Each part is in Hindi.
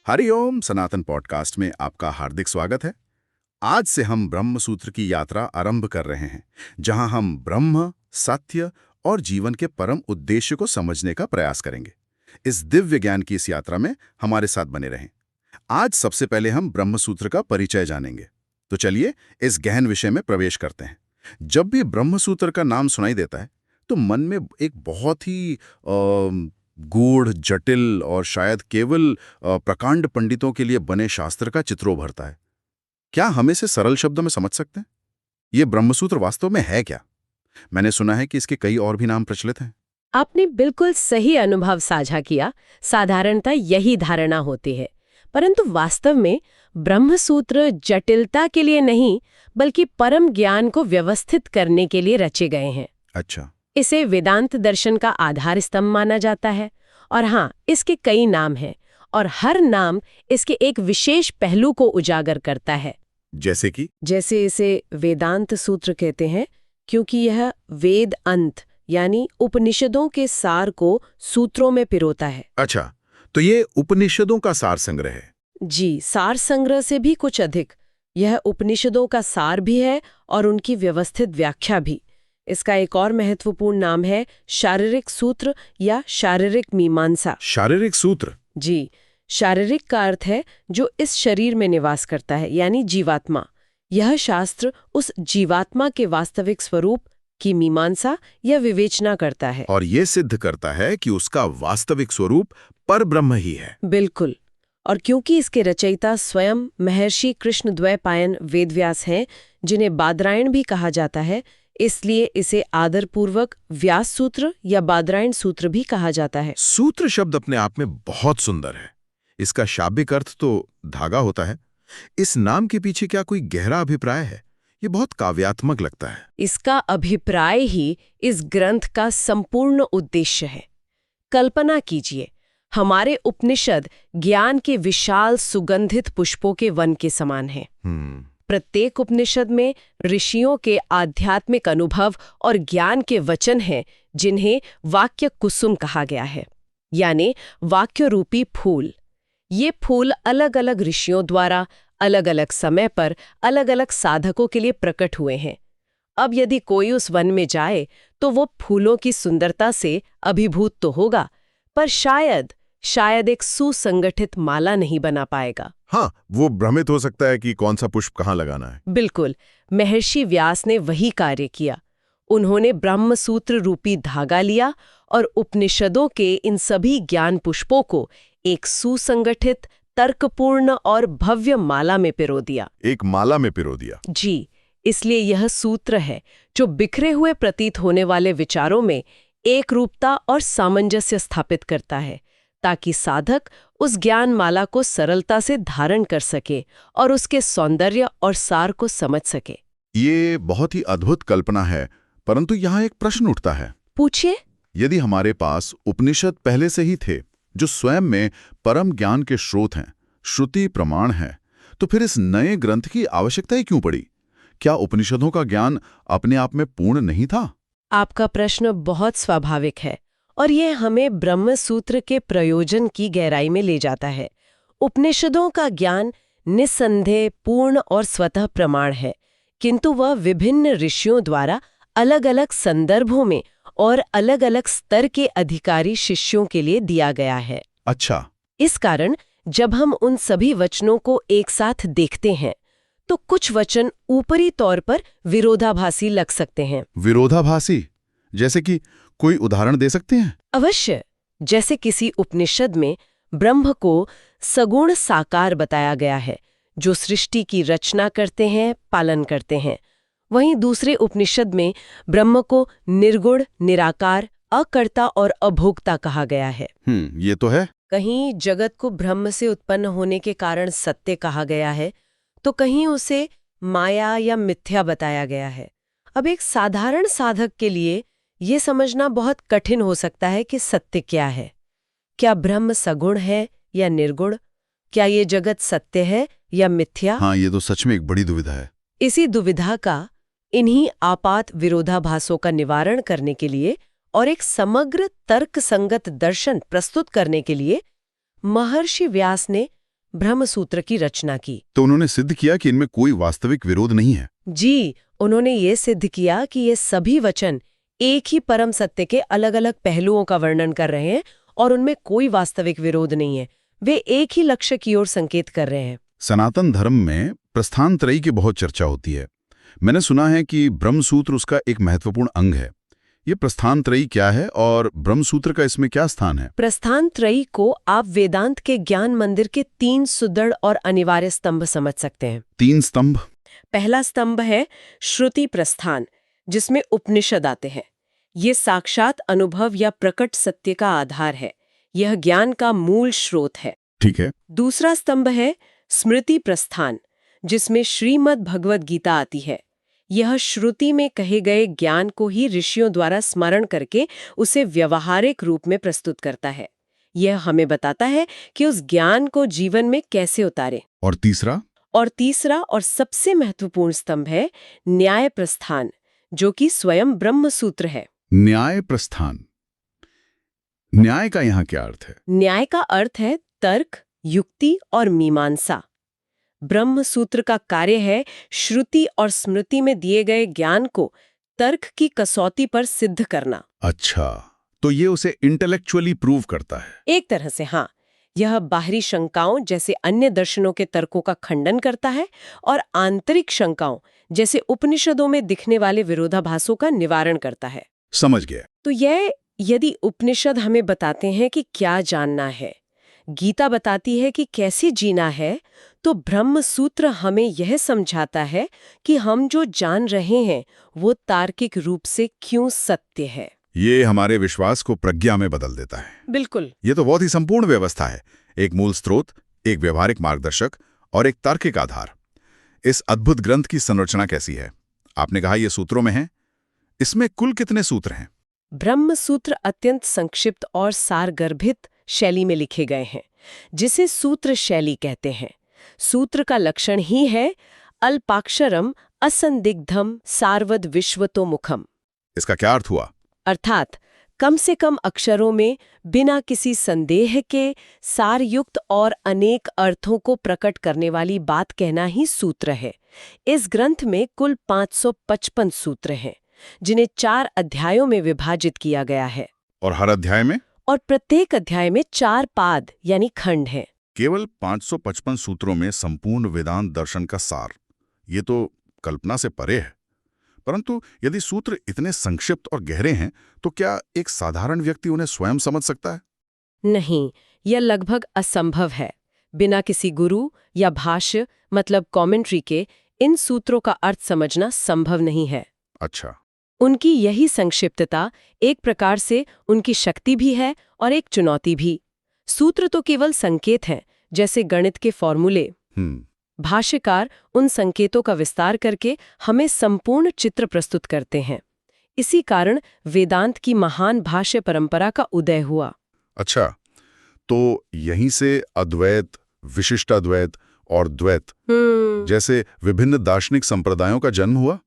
हरिओम सनातन पॉडकास्ट में आपका हार्दिक स्वागत है। आज से हम ब्रह्म सूत्र की यात्रा आरंभ कर रहे हैं, जहां हम ब्रह्म, सत्य और जीवन के परम उद्देश्य को समझने का प्रयास करेंगे। इस दिव्य ज्ञान की इस यात्रा में हमारे साथ बने रहें। आज सबसे पहले हम ब्रह्म सूत्र का परिचय जानेंगे। तो चलिए इस गहन विषय में प्रवेश करते हैं। जब भी ब्रह्म सूत्र का नाम सुनाई देता है तो मन में एक बहुत ही गूढ़, जटिल और शायद केवल प्रकांड पंडितों के लिए बने शास्त्र का चित्र उभरता है। क्या हम इसे सरल शब्दों में समझ सकते हैं? ये ब्रह्मसूत्र वास्तव में है क्या? मैंने सुना है कि इसके कई और भी नाम प्रचलित हैं। आपने बिल्कुल सही अनुभव साझा किया। साधारणतः यही धारणा होती है, परंतु वास्तव में ब्रह्मसूत्र जटिलता के लिए नहीं, बल्कि परम ज्ञान को व्यवस्थित करने के लिए रचे गए हैं। अच्छा। इसे वेदांत दर्शन का आधार स्तंभ माना जाता है। और हाँ, इसके कई नाम हैं और हर नाम इसके एक विशेष पहलू को उजागर करता है। जैसे इसे वेदांत सूत्र कहते हैं क्योंकि यह वेद अंत यानी उपनिषदों के सार को सूत्रों में पिरोता है। अच्छा, तो ये उपनिषदों का सार संग्रह है। जी, सार संग्रह से भी कुछ अधिक। यह उपनिषदों का सार भी है और उनकी व्यवस्थित व्याख्या भी। इसका एक और महत्वपूर्ण नाम है शारीरिक सूत्र या शारीरिक मीमांसा। शारीरिक सूत्र? जी, शारीरिक का अर्थ है जो इस शरीर में निवास करता है, यानी जीवात्मा। यह शास्त्र उस जीवात्मा के वास्तविक स्वरूप की मीमांसा या विवेचना करता है और ये सिद्ध करता है कि उसका वास्तविक स्वरूप परब्रह्म ही है। बिल्कुल। और क्योंकि इसके रचयिता स्वयं महर्षि कृष्णद्वैपायन वेदव्यास हैं, जिन्हें बादरायण भी कहा जाता है, इसलिए इसे आदरपूर्वक व्यास सूत्र या बादरायण सूत्र भी कहा जाता है। सूत्र शब्द अपने आप में बहुत सुंदर है। इसका शाब्दिक अर्थ तो धागा होता है। इस नाम के पीछे क्या कोई गहरा अभिप्राय है? ये बहुत काव्यात्मक लगता है। इसका अभिप्राय ही इस ग्रंथ का संपूर्ण उद्देश्य है। कल्पना कीजिए, हमारे उपनिषद ज्ञान के विशाल सुगंधित पुष्पों के वन के समान हैं। प्रत्येक उपनिषद में ऋषियों के आध्यात्मिक अनुभव और ज्ञान के वचन हैं, जिन्हें वाक्य कुसुम कहा गया है, यानी वाक्य रूपी फूल। ये फूल अलग अलग ऋषियों द्वारा अलग अलग समय पर अलग अलग साधकों के लिए प्रकट हुए हैं। अब यदि कोई उस वन में जाए तो वो फूलों की सुंदरता से अभिभूत तो होगा, पर शायद एक सुसंगठित माला नहीं बना पाएगा। हाँ, वो भ्रमित हो सकता है कि कौन सा पुष्प कहाँ लगाना है। बिल्कुल। महर्षि व्यास ने वही कार्य किया। उन्होंने ब्रह्मसूत्र रूपी धागा लिया और उपनिषदों के इन सभी ज्ञान पुष्पों को एक सुसंगठित, तर्कपूर्ण और भव्य माला में पिरो दिया। एक माला में पिरो दिया? जी, इसलिए यह सूत्र है जो बिखरे हुए प्रतीत होने वाले विचारों में एक रूपता और सामंजस्य स्थापित करता है, ताकि साधक उस ज्ञान माला को सरलता से धारण कर सके और उसके सौंदर्य और सार को समझ सके। ये बहुत ही अद्भुत कल्पना है, परंतु यहाँ एक प्रश्न उठता है। पूछिए। यदि हमारे पास उपनिषद पहले से ही थे, जो स्वयं में परम ज्ञान के स्रोत हैं, श्रुति प्रमाण है, तो फिर इस नए ग्रंथ की आवश्यकता ही क्यों पड़ी? क्या उपनिषदों का ज्ञान अपने आप में पूर्ण नहीं था? आपका प्रश्न बहुत स्वाभाविक है और यह हमें ब्रह्मसूत्र के प्रयोजन की गहराई में ले जाता है। उपनिषदों का ज्ञान निस्संदेह पूर्ण और स्वतः प्रमाण है, किंतु वह विभिन्न ऋषियों द्वारा अलग अलग संदर्भों में और अलग अलग स्तर के अधिकारी शिष्यों के लिए दिया गया है। अच्छा। इस कारण जब हम उन सभी वचनों को एक साथ देखते हैं तो कुछ वचन ऊपरी तौर पर विरोधाभासी लग सकते हैं। विरोधाभासी? जैसे कि कोई उदाहरण दे सकते हैं? अवश्य। जैसे किसी उपनिषद में ब्रह्म को सगुण साकार बताया गया है, जो सृष्टि की रचना करते हैं, पालन करते हैं। वहीं दूसरे उपनिषद में ब्रह्म को निर्गुण, निराकार, अकर्ता और अभोक्ता कहा गया है। ये तो है। कहीं जगत को ब्रह्म से उत्पन्न होने के कारण सत्य कहा गया है, तो कहीं उसे माया या मिथ्या बताया गया है। अब एक साधारण साधक के लिए ये समझना बहुत कठिन हो सकता है कि सत्य क्या है। क्या ब्रह्म सगुण है या निर्गुण? क्या ये जगत सत्य है या मिथ्या? हाँ, ये तो सच में एक बड़ी दुविधा है। इसी दुविधा का, इन्हीं आपात विरोधाभासों का निवारण करने के लिए और एक समग्र तर्क संगत दर्शन प्रस्तुत करने के लिए महर्षि व्यास ने ब्रह्म सूत्र की रचना की। तो उन्होंने सिद्ध किया कि इनमें कोई वास्तविक विरोध नहीं है। जी, उन्होंने ये सिद्ध किया कि ये सभी वचन एक ही परम सत्य के अलग-अलग पहलुओं का वर्णन कर रहे हैं और उनमें कोई वास्तविक विरोध नहीं है। वे एक ही लक्ष्य की ओर संकेत कर रहे हैं। सनातन धर्म में प्रस्थानत्रयी की बहुत चर्चा होती है। मैंने सुना है कि ब्रह्मसूत्र उसका एक महत्वपूर्ण अंग है। ये प्रस्थानत्रयी क्या है और ब्रह्मसूत्र का इसमें क्या स्थान है? प्रस्थानत्रयी को आप वेदांत के ज्ञान मंदिर के 3 सुदृढ़ और अनिवार्य स्तंभ समझ सकते हैं। 3 स्तंभ? पहला स्तंभ है श्रुति प्रस्थान, जिसमें उपनिषद आते हैं। ये साक्षात अनुभव या प्रकट सत्य का आधार है। यह ज्ञान का मूल स्रोत है। ठीक है। दूसरा स्तंभ है स्मृति प्रस्थान, जिसमें श्रीमद् भगवद गीता आती है। यह श्रुति में कहे गए ज्ञान को ही ऋषियों द्वारा स्मरण करके उसे व्यवहारिक रूप में प्रस्तुत करता है। यह हमें बताता है कि उस ज्ञान को जीवन में कैसे उतारें। और तीसरा? और तीसरा और सबसे महत्वपूर्ण स्तंभ है न्याय प्रस्थान, जो कि स्वयं ब्रह्म सूत्र है। न्याय प्रस्थान। न्याय का यहाँ क्या अर्थ है? न्याय का अर्थ है तर्क, युक्ति और मीमांसा। ब्रह्म सूत्र का कार्य है श्रुति और स्मृति में दिए गए ज्ञान को तर्क की कसौटी पर सिद्ध करना। अच्छा, तो ये उसे इंटेलेक्चुअली प्रूव करता है। एक तरह से हाँ, यह बाहरी शंकाओं जैसे अन्य दर्शनों के तर्कों का खंडन करता है और आंतरिक शंकाओं जैसे उपनिषदों में दिखने वाले विरोधाभासों का निवारण करता है। समझ गया। तो यदि उपनिषद हमें बताते हैं कि क्या जानना है, गीता बताती है कि कैसे जीना है, तो ब्रह्म सूत्र हमें यह समझाता है कि हम जो जान रहे हैं वो तार्किक रूप से क्यों सत्य है। ये हमारे विश्वास को प्रज्ञा में बदल देता है। बिल्कुल। ये तो बहुत ही संपूर्ण व्यवस्था है। एक मूल स्रोत, एक व्यवहारिक मार्गदर्शक और एक तार्किक आधार। इस अद्भुत ग्रंथ की संरचना कैसी है? आपने कहा ये सूत्रों में है। इसमें कुल कितने सूत्र हैं? ब्रह्म सूत्र अत्यंत संक्षिप्त और सारगर्भित शैली में लिखे गए हैं, जिसे सूत्र शैली कहते हैं। सूत्र का लक्षण ही है अल्पाक्षरम असंदिग्धम सार्वद विश्वतोमुखम। इसका क्या अर्थ हुआ? अर्थात कम से कम अक्षरों में बिना किसी संदेह के सारयुक्त और अनेक अर्थों को प्रकट करने वाली बात कहना ही सूत्र है। इस ग्रंथ में कुल 555 सूत्र हैं, जिन्हें 4 अध्यायों में विभाजित किया गया है। और हर अध्याय में? और प्रत्येक अध्याय में 4 पाद यानी खंड हैं। केवल 555 सूत्रों में संपूर्ण वेदांत दर्शन का सार। ये तो कल्पना से परे है। परंतु यदि सूत्र इतने संक्षिप्त और गहरे हैं, तो क्या एक साधारण व्यक्ति उन्हें स्वयं समझ सकता है? नहीं, यह लगभग असंभव है। बिना किसी गुरु या भाष्य मतलब कमेंट्री के इन सूत्रों का अर्थ समझना संभव नहीं है। अच्छा। उनकी यही संक्षिप्तता एक प्रकार से उनकी शक्ति भी है और एक चुनौती भी। सूत्र तो केवल संकेत हैं, जैसे गणित के फॉर्मूले। भाष्यकार उन संकेतों का विस्तार करके हमें संपूर्ण चित्र प्रस्तुत करते हैं। इसी कारण वेदांत की महान भाष्य परंपरा का उदय हुआ। अच्छा, तो यहीं से अद्वैत, विशिष्टाद्वैत और द्वैत जैसे विभिन्न दार्शनिक संप्रदायों का जन्म हुआ,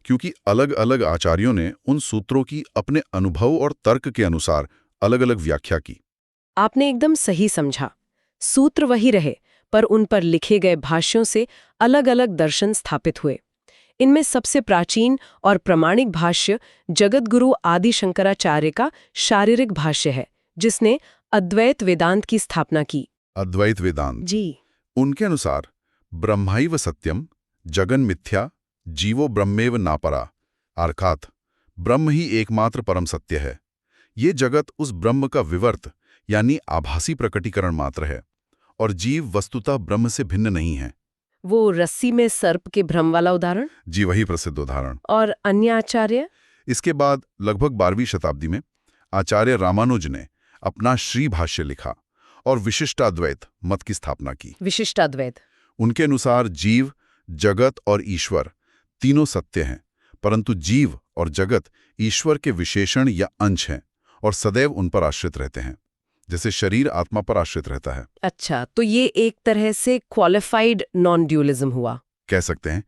क्योंकि अलग अलग आचार्यों ने उन सूत्रों की अपने अनुभव और तर्क के अनुसार अलग अलग व्याख्या की। आपने एकदम सही समझा। सूत्र वही रहे, पर उन पर लिखे गए भाष्यों से अलग अलग दर्शन स्थापित हुए। इनमें सबसे प्राचीन और प्रमाणिक भाष्य जगतगुरु आदि शंकराचार्य का शारीरिक भाष्य है, जिसने अद्वैत वेदांत की स्थापना की। अद्वैत वेदांत जी। उनके अनुसार ब्रह्मैव सत्यम, जगन मिथ्या, जीवो ब्रह्मेव नापरा, अर्थात ब्रह्म ही एकमात्र परम सत्य है। ये जगत उस ब्रह्म का विवर्त यानी आभासी प्रकटीकरण मात्र है और जीव वस्तुतः ब्रह्म से भिन्न नहीं है। वो रस्सी में सर्प के भ्रम वाला उदाहरण? जी, वही प्रसिद्ध उदाहरण। और अन्य आचार्य? इसके बाद लगभग 12वीं शताब्दी में आचार्य रामानुज ने अपना श्री भाष्य लिखा और विशिष्टाद्वैत मत की स्थापना की। विशिष्टाद्वैत। उनके अनुसार जीव, जगत और ईश्वर तीनों सत्य हैं, परंतु जीव और जगत ईश्वर के विशेषण या अंश हैं और सदैव उन पर आश्रित रहते हैं, जैसे शरीर आत्मा पर आश्रित रहता है। अच्छा, तो ये एक तरह से क्वालिफाइड नॉन ड्यूलिज्म हुआ, कह सकते हैं।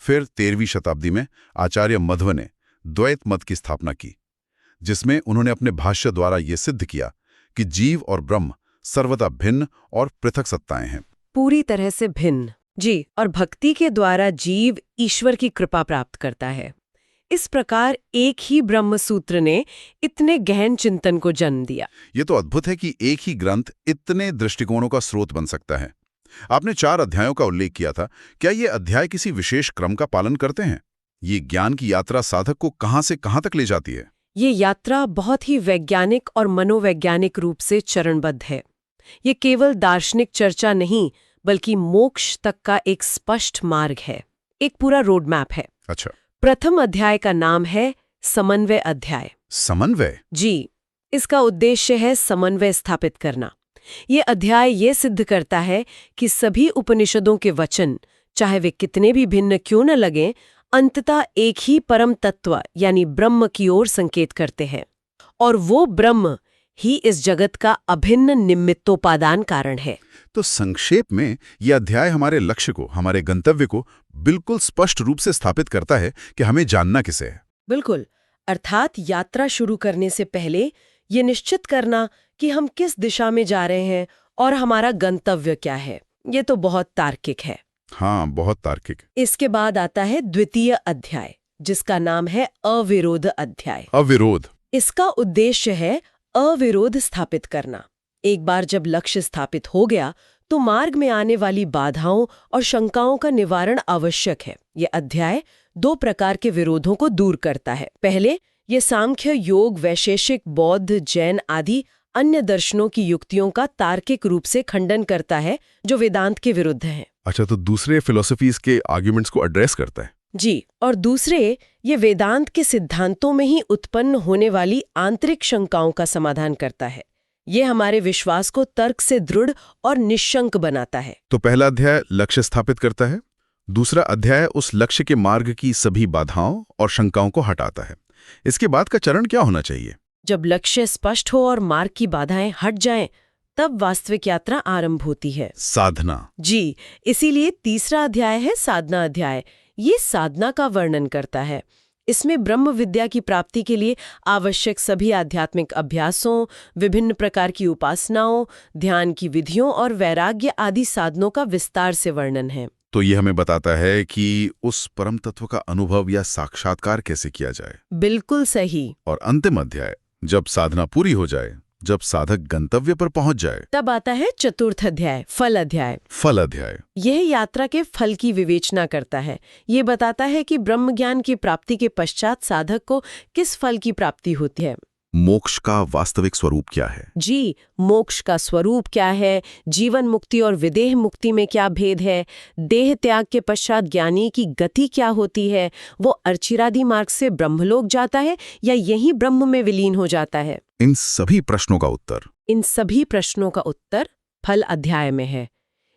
फिर 13वीं शताब्दी में आचार्य मध्व ने द्वैत मत की स्थापना की, जिसमें उन्होंने अपने भाष्य द्वारा ये सिद्ध किया कि जीव और ब्रह्म सर्वदा भिन्न और पृथक सत्ताएं हैं। पूरी तरह से भिन्न। जी, और भक्ति के द्वारा जीव ईश्वर की कृपा प्राप्त करता है। इस प्रकार एक ही ब्रह्म सूत्र ने इतने गहन चिंतन को जन्म दिया। ये तो अद्भुत है कि एक ही ग्रंथ इतने दृष्टिकोणों का स्रोत बन सकता है। आपने 4 अध्यायों का उल्लेख किया था। क्या ये अध्याय किसी विशेष क्रम का पालन करते हैं? ये ज्ञान की यात्रा साधक को कहां से कहां तक ले जाती है? ये यात्रा बहुत ही वैज्ञानिक और मनोवैज्ञानिक रूप से चरणबद्ध है। ये केवल दार्शनिक चर्चा नहीं, बल्कि मोक्ष तक का एक स्पष्ट मार्ग है, एक पूरा रोड मैप है। अच्छा, प्रथम अध्याय का नाम है समन्वय अध्याय। समन्वय? जी, इसका उद्देश्य है समन्वय स्थापित करना। ये अध्याय ये सिद्ध करता है कि सभी उपनिषदों के वचन, चाहे वे कितने भी भिन्न क्यों न लगें, अंततः एक ही परम तत्व यानी ब्रह्म की ओर संकेत करते हैं, और वो ब्रह्म ही इस जगत का अभिन्न निमित्तोपादान कारण है। तो संक्षेप में यह अध्याय हमारे लक्ष्य को, हमारे गंतव्य को बिल्कुल स्पष्ट रूप से स्थापित करता है कि हमें जानना किसे है। बिल्कुल, अर्थात यात्रा शुरू करने से पहले ये निश्चित करना कि हम किस दिशा में जा रहे हैं और हमारा गंतव्य क्या है, ये तो बहुत तार्किक है। हाँ, बहुत तार्किक। इसके बाद आता है द्वितीय अध्याय, जिसका नाम है अविरोध अध्याय। अविरोध? इसका उद्देश्य है अविरोध स्थापित करना। एक बार जब लक्ष्य स्थापित हो गया तो मार्ग में आने वाली बाधाओं और शंकाओं का निवारण आवश्यक है। यह अध्याय 2 प्रकार के विरोधों को दूर करता है। पहले, ये सांख्य, योग, वैशेषिक, बौद्ध, जैन आदि अन्य दर्शनों की युक्तियों का तार्किक रूप से खंडन करता है, जो वेदांत के विरुद्ध हैं। अच्छा, तो दूसरे फिलोसफीज के आर्ग्यूमेंट्स को एड्रेस करता है। जी, और दूसरे, ये वेदांत के सिद्धांतों में ही उत्पन्न होने वाली आंतरिक शंकाओं का समाधान करता है। ये हमारे विश्वास को तर्क से दृढ़ और निश्शंक बनाता है। तो पहला अध्याय लक्ष्य स्थापित करता है, दूसरा अध्याय उस लक्ष्य के मार्ग की सभी बाधाओं और शंकाओं को हटाता है। इसके बाद का चरण क्या होना चाहिए? जब लक्ष्य स्पष्ट हो और मार्ग की बाधाएं हट जाएं, तब वास्तविक यात्रा आरंभ होती है। साधना? जी, इसीलिए तीसरा अध्याय है साधना अध्याय। ये साधना का वर्णन करता है। इसमें ब्रह्म विद्या की प्राप्ति के लिए आवश्यक सभी आध्यात्मिक अभ्यासों, विभिन्न प्रकार की उपासनाओं, ध्यान की विधियों और वैराग्य आदि साधनों का विस्तार से वर्णन है। तो ये हमें बताता है कि उस परम तत्व का अनुभव या साक्षात्कार कैसे किया जाए। बिल्कुल सही। और अंतिम अध्याय, जब साधना पूरी हो जाए, जब साधक गंतव्य पर पहुंच जाए, तब आता है चतुर्थ अध्याय, फल अध्याय। फल अध्याय? यह यात्रा के फल की विवेचना करता है। ये बताता है कि ब्रह्म ज्ञान की प्राप्ति के पश्चात साधक को किस फल की प्राप्ति होती है। मोक्ष का वास्तविक स्वरूप क्या है? जी, मोक्ष का स्वरूप क्या है, जीवन मुक्ति और विदेह मुक्ति में क्या भेद है, देह त्याग के पश्चात ज्ञानी की गति क्या होती है, वो अर्चिरादि मार्ग से ब्रह्मलोक जाता है या यही ब्रह्म में विलीन हो जाता है। इन सभी प्रश्नों का उत्तर फल अध्याय में है।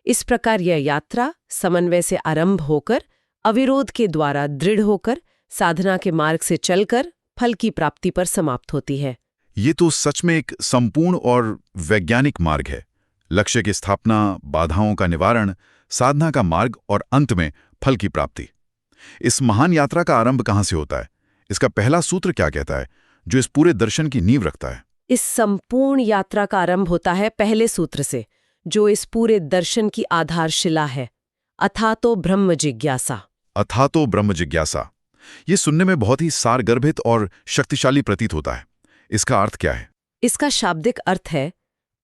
इस प्रकार यह यात्रा समन्वय से आरंभ होकर, अविरोध के द्वारा दृढ़ होकर, साधना के मार्ग से चलकर फल की प्राप्ति पर समाप्त होती है। ये तो सच में एक संपूर्ण और वैज्ञानिक मार्ग है। लक्ष्य की स्थापना, बाधाओं का निवारण, साधना का मार्ग और अंत में फल की प्राप्ति। इस महान यात्रा का आरंभ कहाँ से होता है? इसका पहला सूत्र क्या कहता है, जो इस पूरे दर्शन की नींव रखता है? इस संपूर्ण यात्रा का आरंभ होता है पहले सूत्र से, जो इस पूरे दर्शन की आधारशिला है। अथातो ब्रह्म जिज्ञासा। अथातो ब्रह्म जिज्ञासा, ये सुनने में बहुत ही सारगर्भित और शक्तिशाली प्रतीत होता है। इसका अर्थ क्या है? इसका शाब्दिक अर्थ है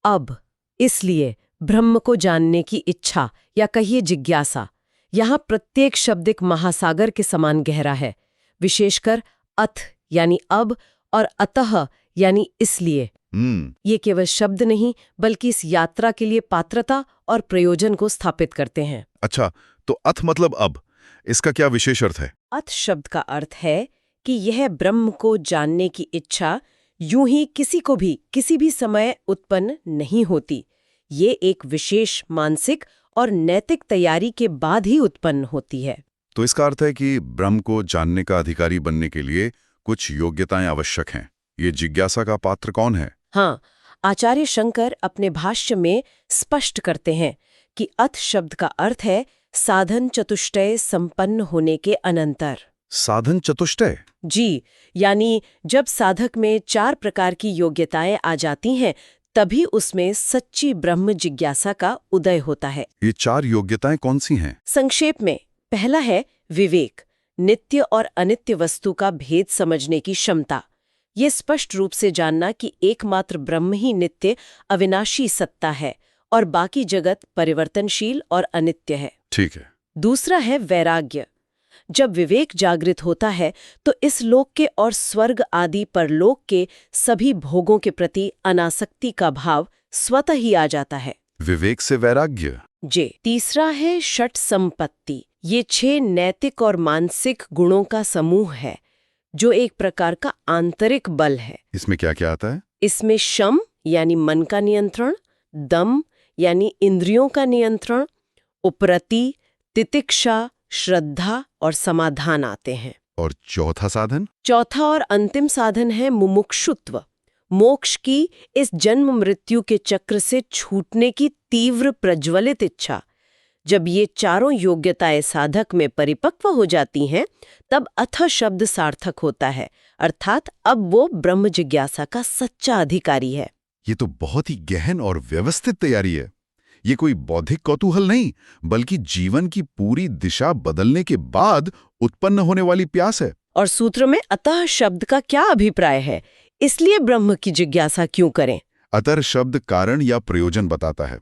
अब, इसलिए, ब्रह्म को जानने की इच्छा या कहिए जिज्ञासा। यहाँ प्रत्येक शब्द एक महासागर के समान गहरा है, विशेषकर अथ यानी अब और अतः यानी इसलिए। ये केवल शब्द नहीं, बल्कि इस यात्रा के लिए पात्रता और प्रयोजन को स्थापित करते हैं। अच्छा, तो अथ मतलब अब, इसका क्या विशेष अर्थ है? अथ शब्द का अर्थ है कि यह ब्रह्म को जानने की इच्छा यूं ही किसी को भी किसी भी समय उत्पन्न नहीं होती। ये एक विशेष मानसिक और नैतिक तैयारी के बाद ही उत्पन्न होती है। तो इसका अर्थ है कि ब्रह्म को जानने का अधिकारी बनने के लिए कुछ योग्यताएं आवश्यक हैं। ये जिज्ञासा का पात्र कौन है? हाँ, आचार्य शंकर अपने भाष्य में स्पष्ट करते हैं कि अथ शब्द का अर्थ है साधन चतुष्टय संपन्न होने के अनंतर। साधन चतुष्टय? जी, यानी जब साधक में 4 प्रकार की योग्यताएं आ जाती हैं, तभी उसमें सच्ची ब्रह्म जिज्ञासा का उदय होता है। ये 4 योग्यताएं कौन सी हैं? संक्षेप में, पहला है विवेक, नित्य और अनित्य वस्तु का भेद समझने की क्षमता। ये स्पष्ट रूप से जानना कि एकमात्र ब्रह्म ही नित्य, अविनाशी सत्ता है और बाकी जगत परिवर्तनशील और अनित्य है। ठीक है। दूसरा है वैराग्य। जब विवेक जागृत होता है तो इस लोक के और स्वर्ग आदि परलोक के सभी भोगों के प्रति अनासक्ति का भाव स्वतः ही आ जाता है। विवेक से वैराग्य। जे तीसरा है षट संपत्ति। ये 6 नैतिक और मानसिक गुणों का समूह है जो एक प्रकार का आंतरिक बल है। इसमें क्या क्या आता है? इसमें शम यानी मन का नियंत्रण, दम यानी इंद्रियों का नियंत्रण, उपरति, तितिक्षा, श्रद्धा और समाधान आते हैं। और चौथा साधन? चौथा और अंतिम साधन है मुमुक्षुत्व, मोक्ष की इस जन्म मृत्यु के चक्र से छूटने की तीव्र प्रज्वलित इच्छा। जब ये चारों योग्यताएं साधक में परिपक्व हो जाती हैं, तब अथ शब्द सार्थक होता है, अर्थात अब वो ब्रह्म जिज्ञासा का सच्चा अधिकारी है। ये तो बहुत ही गहन और व्यवस्थित तैयारी है। ये कोई बौद्धिक कौतूहल नहीं, बल्कि जीवन की पूरी दिशा बदलने के बाद उत्पन्न होने वाली प्यास है। और सूत्र में अतः शब्द का क्या अभिप्राय है, इसलिए ब्रह्म की जिज्ञासा क्यों करें? अतर शब्द कारण या प्रयोजन बताता है।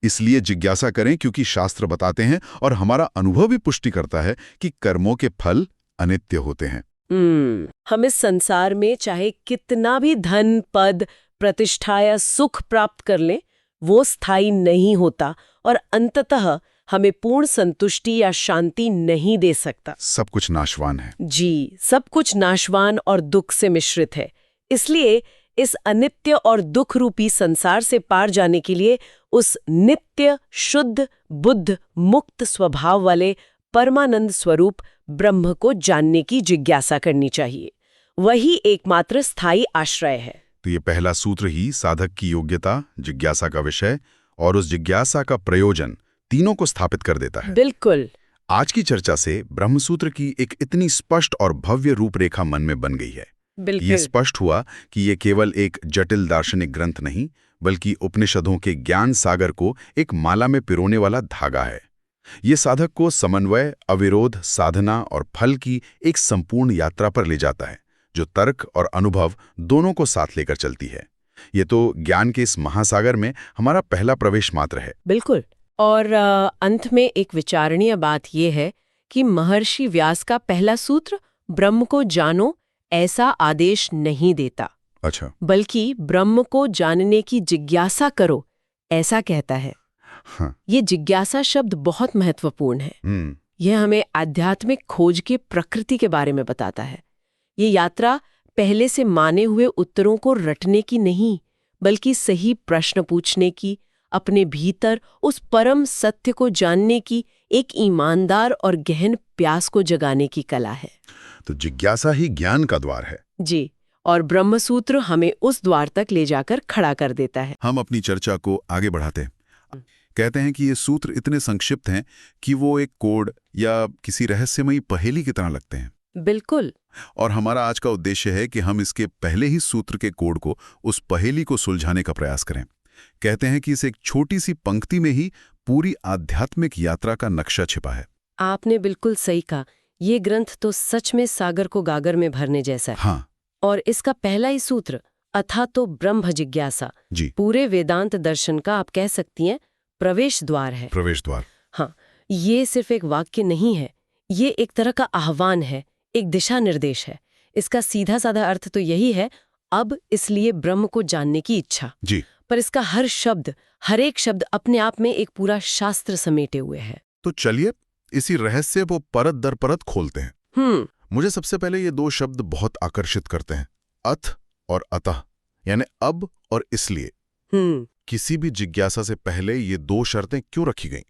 इसलिए जिज्ञासा करें क्योंकि शास्त्र बताते हैं और हमारा अनुभव भी पुष्टि करता है कि कर्मों के फल अनित्य होते हैं। हम इस संसार में चाहे कितना भी धन, पद, प्रतिष्ठा या सुख प्राप्त कर लें, वो स्थायी नहीं होता और अंततः हमें पूर्ण संतुष्टि या शांति नहीं दे सकता। सब कुछ नाशवान है। जी, सब कुछ नाशवान और दुख से मिश्रित है। इसलिए इस अनित्य और दुख रूपी संसार से पार जाने के लिए उस नित्य, शुद्ध, बुद्ध, मुक्त स्वभाव वाले परमानंद स्वरूप ब्रह्म को जानने की जिज्ञासा करनी चाहिए। वही एकमात्र स्थायी आश्रय है। तो ये पहला सूत्र ही साधक की योग्यता, जिज्ञासा का विषय और उस जिज्ञासा का प्रयोजन तीनों को स्थापित कर देता है। बिल्कुल। आज की चर्चा से ब्रह्मसूत्र की एक इतनी स्पष्ट और भव्य रूपरेखा मन में बन गई है। ये स्पष्ट हुआ कि ये केवल एक जटिल दार्शनिक ग्रंथ नहीं, बल्कि उपनिषदों के ज्ञान सागर को एक माला में पिरोने वाला धागा है। ये साधक को समन्वय, अविरोध, साधना और फल की एक संपूर्ण यात्रा पर ले जाता है, जो तर्क और अनुभव दोनों को साथ लेकर चलती है। ये तो ज्ञान के इस महासागर में हमारा पहला प्रवेश मात्र है। बिल्कुल। और अंत में एक विचारणीय बात यह है कि महर्षि व्यास का पहला सूत्र ब्रह्म को जानो ऐसा आदेश नहीं देता। अच्छा। बल्कि ब्रह्म को जानने की जिज्ञासा करो ऐसा कहता है। हाँ। ये जिज्ञासा शब्द बहुत महत्वपूर्ण है। यह हमें आध्यात्मिक खोज के प्रकृति के बारे में बताता है। ये यात्रा पहले से माने हुए उत्तरों को रटने की नहीं, बल्कि सही प्रश्न पूछने की, अपने भीतर उस परम सत्य को जानने की एक ईमानदार और गहन प्यास को जगाने की कला है। तो जिज्ञासा ही ज्ञान का द्वार है। जी, और ब्रह्मसूत्र हमें उस द्वार तक ले जाकर खड़ा कर देता है। हम अपनी चर्चा को आगे बढ़ाते हैं। कहते हैं कि ये सूत्र इतने संक्षिप्त हैं कि वो एक कोड या किसी रहस्यमयी पहेली की तरह लगते हैं। बिल्कुल। और हमारा आज का उद्देश्य है कि हम इसके पहले ही सूत्र के कोड को, उस पहेली को सुलझाने का प्रयास करें। कहते हैं कि इस एक छोटी सी पंक्ति में ही पूरी आध्यात्मिक यात्रा का नक्शा छिपा है। आपने बिल्कुल सही कहा। ये ग्रंथ तो सच में सागर को गागर में भरने जैसा है। हाँ। और इसका पहला ही सूत्र अथा तो ब्रह्म जिज्ञासा जी, पूरे वेदांत दर्शन का आप कह सकती हैं प्रवेश द्वार है। प्रवेश द्वार। हाँ, ये सिर्फ एक वाक्य नहीं है, ये एक तरह का आह्वान है, एक दिशा निर्देश है। इसका सीधा साधा अर्थ तो यही है, अब इसलिए ब्रह्म को जानने की इच्छा। जी। पर इसका हर शब्द, हर एक शब्द अपने आप में एक पूरा शास्त्र समेटे हुए है। तो चलिए इसी रहस्य को परत दर परत खोलते हैं। मुझे सबसे पहले ये 2 शब्द बहुत आकर्षित करते हैं, अथ और अतः, यानी अब और इसलिए। किसी भी जिज्ञासा से पहले ये 2 शर्तें क्यों रखी गईं?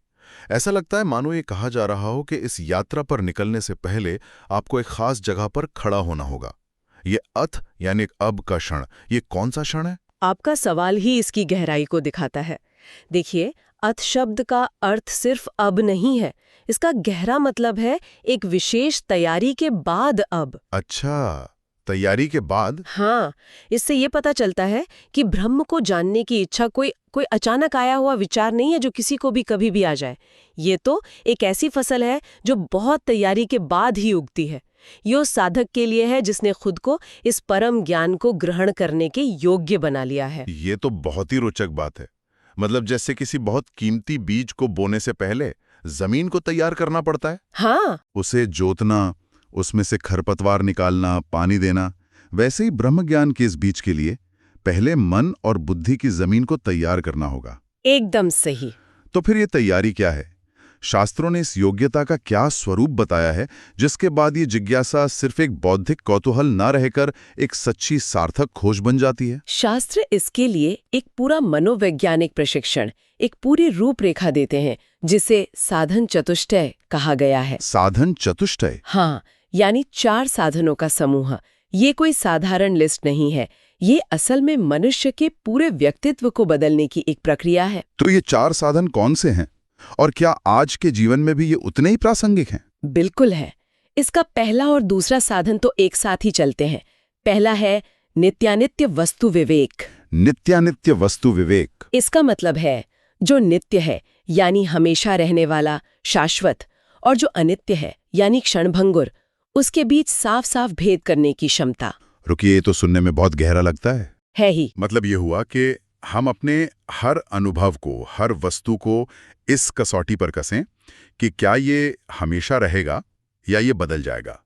ऐसा लगता है मानो ये कहा जा रहा हो कि इस यात्रा पर निकलने से पहले आपको एक खास जगह पर खड़ा होना होगा। ये अथ यानी एक अब का क्षण, ये कौन सा क्षण है? आपका सवाल ही इसकी गहराई को दिखाता है। देखिए, अथ शब्द का अर्थ सिर्फ अब नहीं है, इसका गहरा मतलब है एक विशेष तैयारी के बाद अब। अच्छा, तैयारी के बाद? हाँ, इससे ये पता चलता है कि ब्रह्म को जानने की इच्छा कोई कोई अचानक आया हुआ विचार नहीं है जो किसी को भी कभी भी आ जाए। ये तो एक ऐसी फसल है जो बहुत तैयारी के बाद ही उगती है। ये उस साधक के लिए है जिसने खुद को इस परम ज्ञान को ग्रहण करने के योग्य बना लिया है। ये तो बहुत ही रोचक बात है। मतलब जैसे किसी बहुत कीमती बीज को बोने से पहले जमीन को तैयार करना पड़ता है। हाँ, उसे जोतना, उसमें से खरपतवार निकालना, पानी देना। वैसे ही ब्रह्म ज्ञान के इस बीज के लिए पहले मन और बुद्धि की जमीन को तैयार करना होगा। एकदम सही। तो फिर ये तैयारी क्या है? शास्त्रों ने इस योग्यता का क्या स्वरूप बताया है जिसके बाद ये जिज्ञासा सिर्फ एक बौद्धिक कौतूहल न रहकर एक सच्ची सार्थक खोज बन जाती है? शास्त्र इसके लिए एक पूरा मनोवैज्ञानिक प्रशिक्षण, एक पूरी रूपरेखा देते हैं जिसे साधन चतुष्टय कहा गया है। साधन चतुष्टय? हाँ, यानी 4 साधनों का समूह। ये कोई साधारण लिस्ट नहीं है, ये असल में मनुष्य के पूरे व्यक्तित्व को बदलने की एक प्रक्रिया है। तो ये 4 साधन कौन से हैं? और क्या आज के जीवन में भी ये उतने ही प्रासंगिक हैं? बिल्कुल है। इसका पहला और दूसरा साधन तो एक साथ ही चलते हैं। पहला है नित्यानित्य वस्तु विवेक। नित्यानित्य वस्तु विवेक? इसका मतलब है जो नित्य है यानी हमेशा रहने वाला, शाश्वत, और जो अनित्य है यानी क्षणभंगुर, उसके बीच साफ साफ भेद करने की क्षमता। रुकिए, ये तो सुनने में बहुत गहरा लगता है ही मतलब ये हुआ कि हम अपने हर अनुभव को, हर वस्तु को इस कसौटी पर कसें कि क्या ये हमेशा रहेगा या ये बदल जाएगा।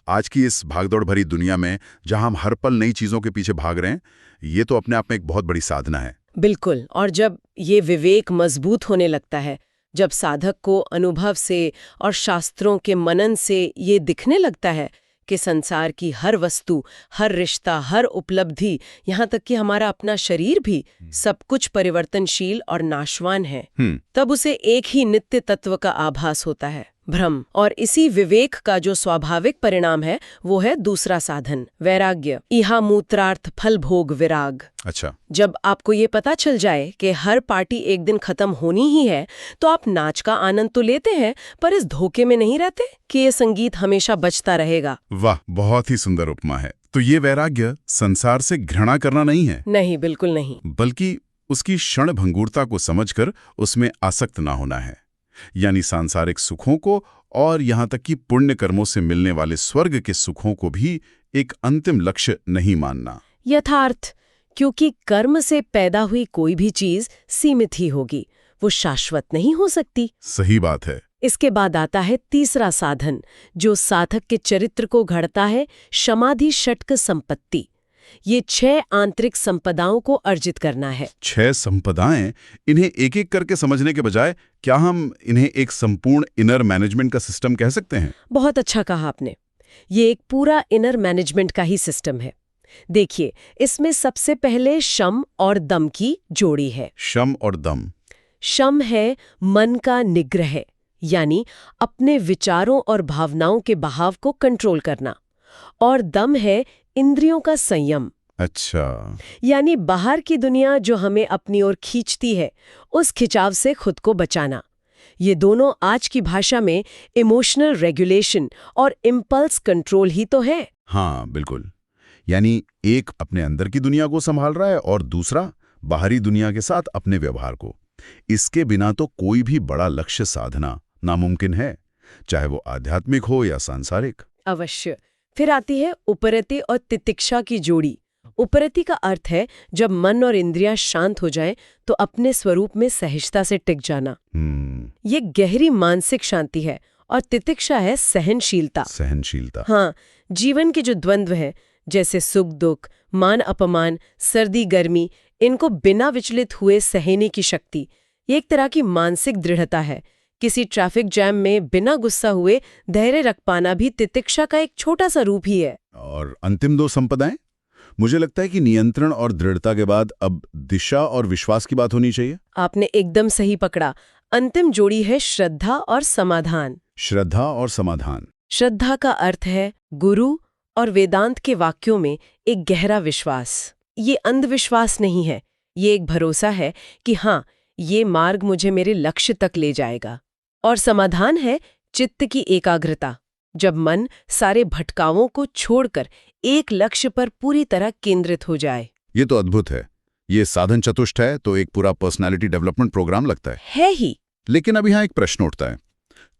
आज की इस भागदौड़ भरी दुनिया में जहां हम हर पल नई चीजों के पीछे भाग रहे हैं, ये तो अपने आप में एक बहुत बड़ी साधना है। बिल्कुल। और जब ये विवेक मजबूत होने लगता है, जब साधक को अनुभव से और शास्त्रों के मनन से ये दिखने लगता है कि संसार की हर वस्तु, हर रिश्ता, हर उपलब्धि, यहाँ तक कि हमारा अपना शरीर भी, सब कुछ परिवर्तनशील और नाशवान है, तब उसे एक ही नित्य तत्व का आभास होता है, भ्रम। और इसी विवेक का जो स्वाभाविक परिणाम है वो है दूसरा साधन, वैराग्य। इहा मूत्रार्थ फल भोग विराग। अच्छा। जब आपको ये पता चल जाए कि हर पार्टी एक दिन खत्म होनी ही है, तो आप नाच का आनंद तो लेते हैं, पर इस धोखे में नहीं रहते कि ये संगीत हमेशा बजता रहेगा। वाह, बहुत ही सुंदर उपमा है। तो ये वैराग्य संसार से घृणा करना नहीं है? नहीं, बिल्कुल नहीं। बल्कि उसकी क्षण भंगुरता को समझकर उसमें आसक्त ना होना है। यानी सांसारिक सुखों को और यहाँ तक कि पुण्य कर्मों से मिलने वाले स्वर्ग के सुखों को भी एक अंतिम लक्ष्य नहीं मानना। यथार्थ, क्योंकि कर्म से पैदा हुई कोई भी चीज सीमित ही होगी, वो शाश्वत नहीं हो सकती। सही बात है। इसके बाद आता है तीसरा साधन, जो साधक के चरित्र को घड़ता है, समाधि षटक संपत्ति। ये 6 आंतरिक संपदाओं को अर्जित करना है। 6 संपदाएं? इन्हें एक एक करके समझने के बजाय क्या हम इन्हें एक संपूर्ण इनर मैनेजमेंट का सिस्टम कह सकते हैं? बहुत अच्छा कहा आपने। ये एक पूरा इनर मैनेजमेंट का ही सिस्टम है। देखिए, इसमें सबसे पहले शम और दम की जोड़ी है। शम और दम? शम है मन का निग्रह, यानी अपने विचारों और भावनाओं के बहाव को कंट्रोल करना, और दम है इंद्रियों का संयम। अच्छा। यानी बाहर की दुनिया जो हमें अपनी ओर खींचती है, उस खिंचाव से खुद को बचाना। ये दोनों आज की भाषा में इमोशनल रेगुलेशन और इम्पल्स कंट्रोल ही तो है। हाँ, बिल्कुल। यानी एक अपने अंदर की दुनिया को संभाल रहा है और दूसरा बाहरी दुनिया के साथ अपने व्यवहार को। इसके बिना तो कोई भी बड़ा लक्ष्य साधना नामुमकिन है, चाहे वो आध्यात्मिक हो या सांसारिक। अवश्य। फिर आती है उपरति और तितिक्षा की जोड़ी। उपरति का अर्थ है जब मन और इंद्रियां शांत हो जाएं तो अपने स्वरूप में सहजता से टिक जाना। ये गहरी मानसिक शांति है। और तितिक्षा है सहनशीलता। सहनशीलता। हाँ, जीवन के जो द्वंद्व हैं, जैसे सुख दुख, मान अपमान, सर्दी गर्मी, इनको बिना विचलित हुए सहने की शक्ति, ये एक तरह की मानसिक दृढ़ता है। किसी ट्रैफिक जैम में बिना गुस्सा हुए धैर्य रख पाना भी तितिक्षा का एक छोटा सा रूप ही है। और अंतिम 2 संपदाएं? मुझे लगता है कि नियंत्रण और दृढ़ता के बाद अब दिशा और विश्वास की बात होनी चाहिए। आपने एकदम सही पकड़ा। अंतिम जोड़ी है श्रद्धा और समाधान। श्रद्धा और समाधान? श्रद्धा का अर्थ है गुरु और वेदांत के वाक्यों में एक गहरा विश्वास। ये अंधविश्वास नहीं है, ये एक भरोसा है कि हाँ, ये मार्ग मुझे मेरे लक्ष्य तक ले जाएगा। और समाधान है चित्त की एकाग्रता, जब मन सारे भटकावों को छोड़कर एक लक्ष्य पर पूरी तरह केंद्रित हो जाए। ये तो अद्भुत है। ये साधन चतुष्ट है तो एक पूरा पर्सनालिटी डेवलपमेंट प्रोग्राम लगता है ही। लेकिन अब यहाँ एक प्रश्न उठता है।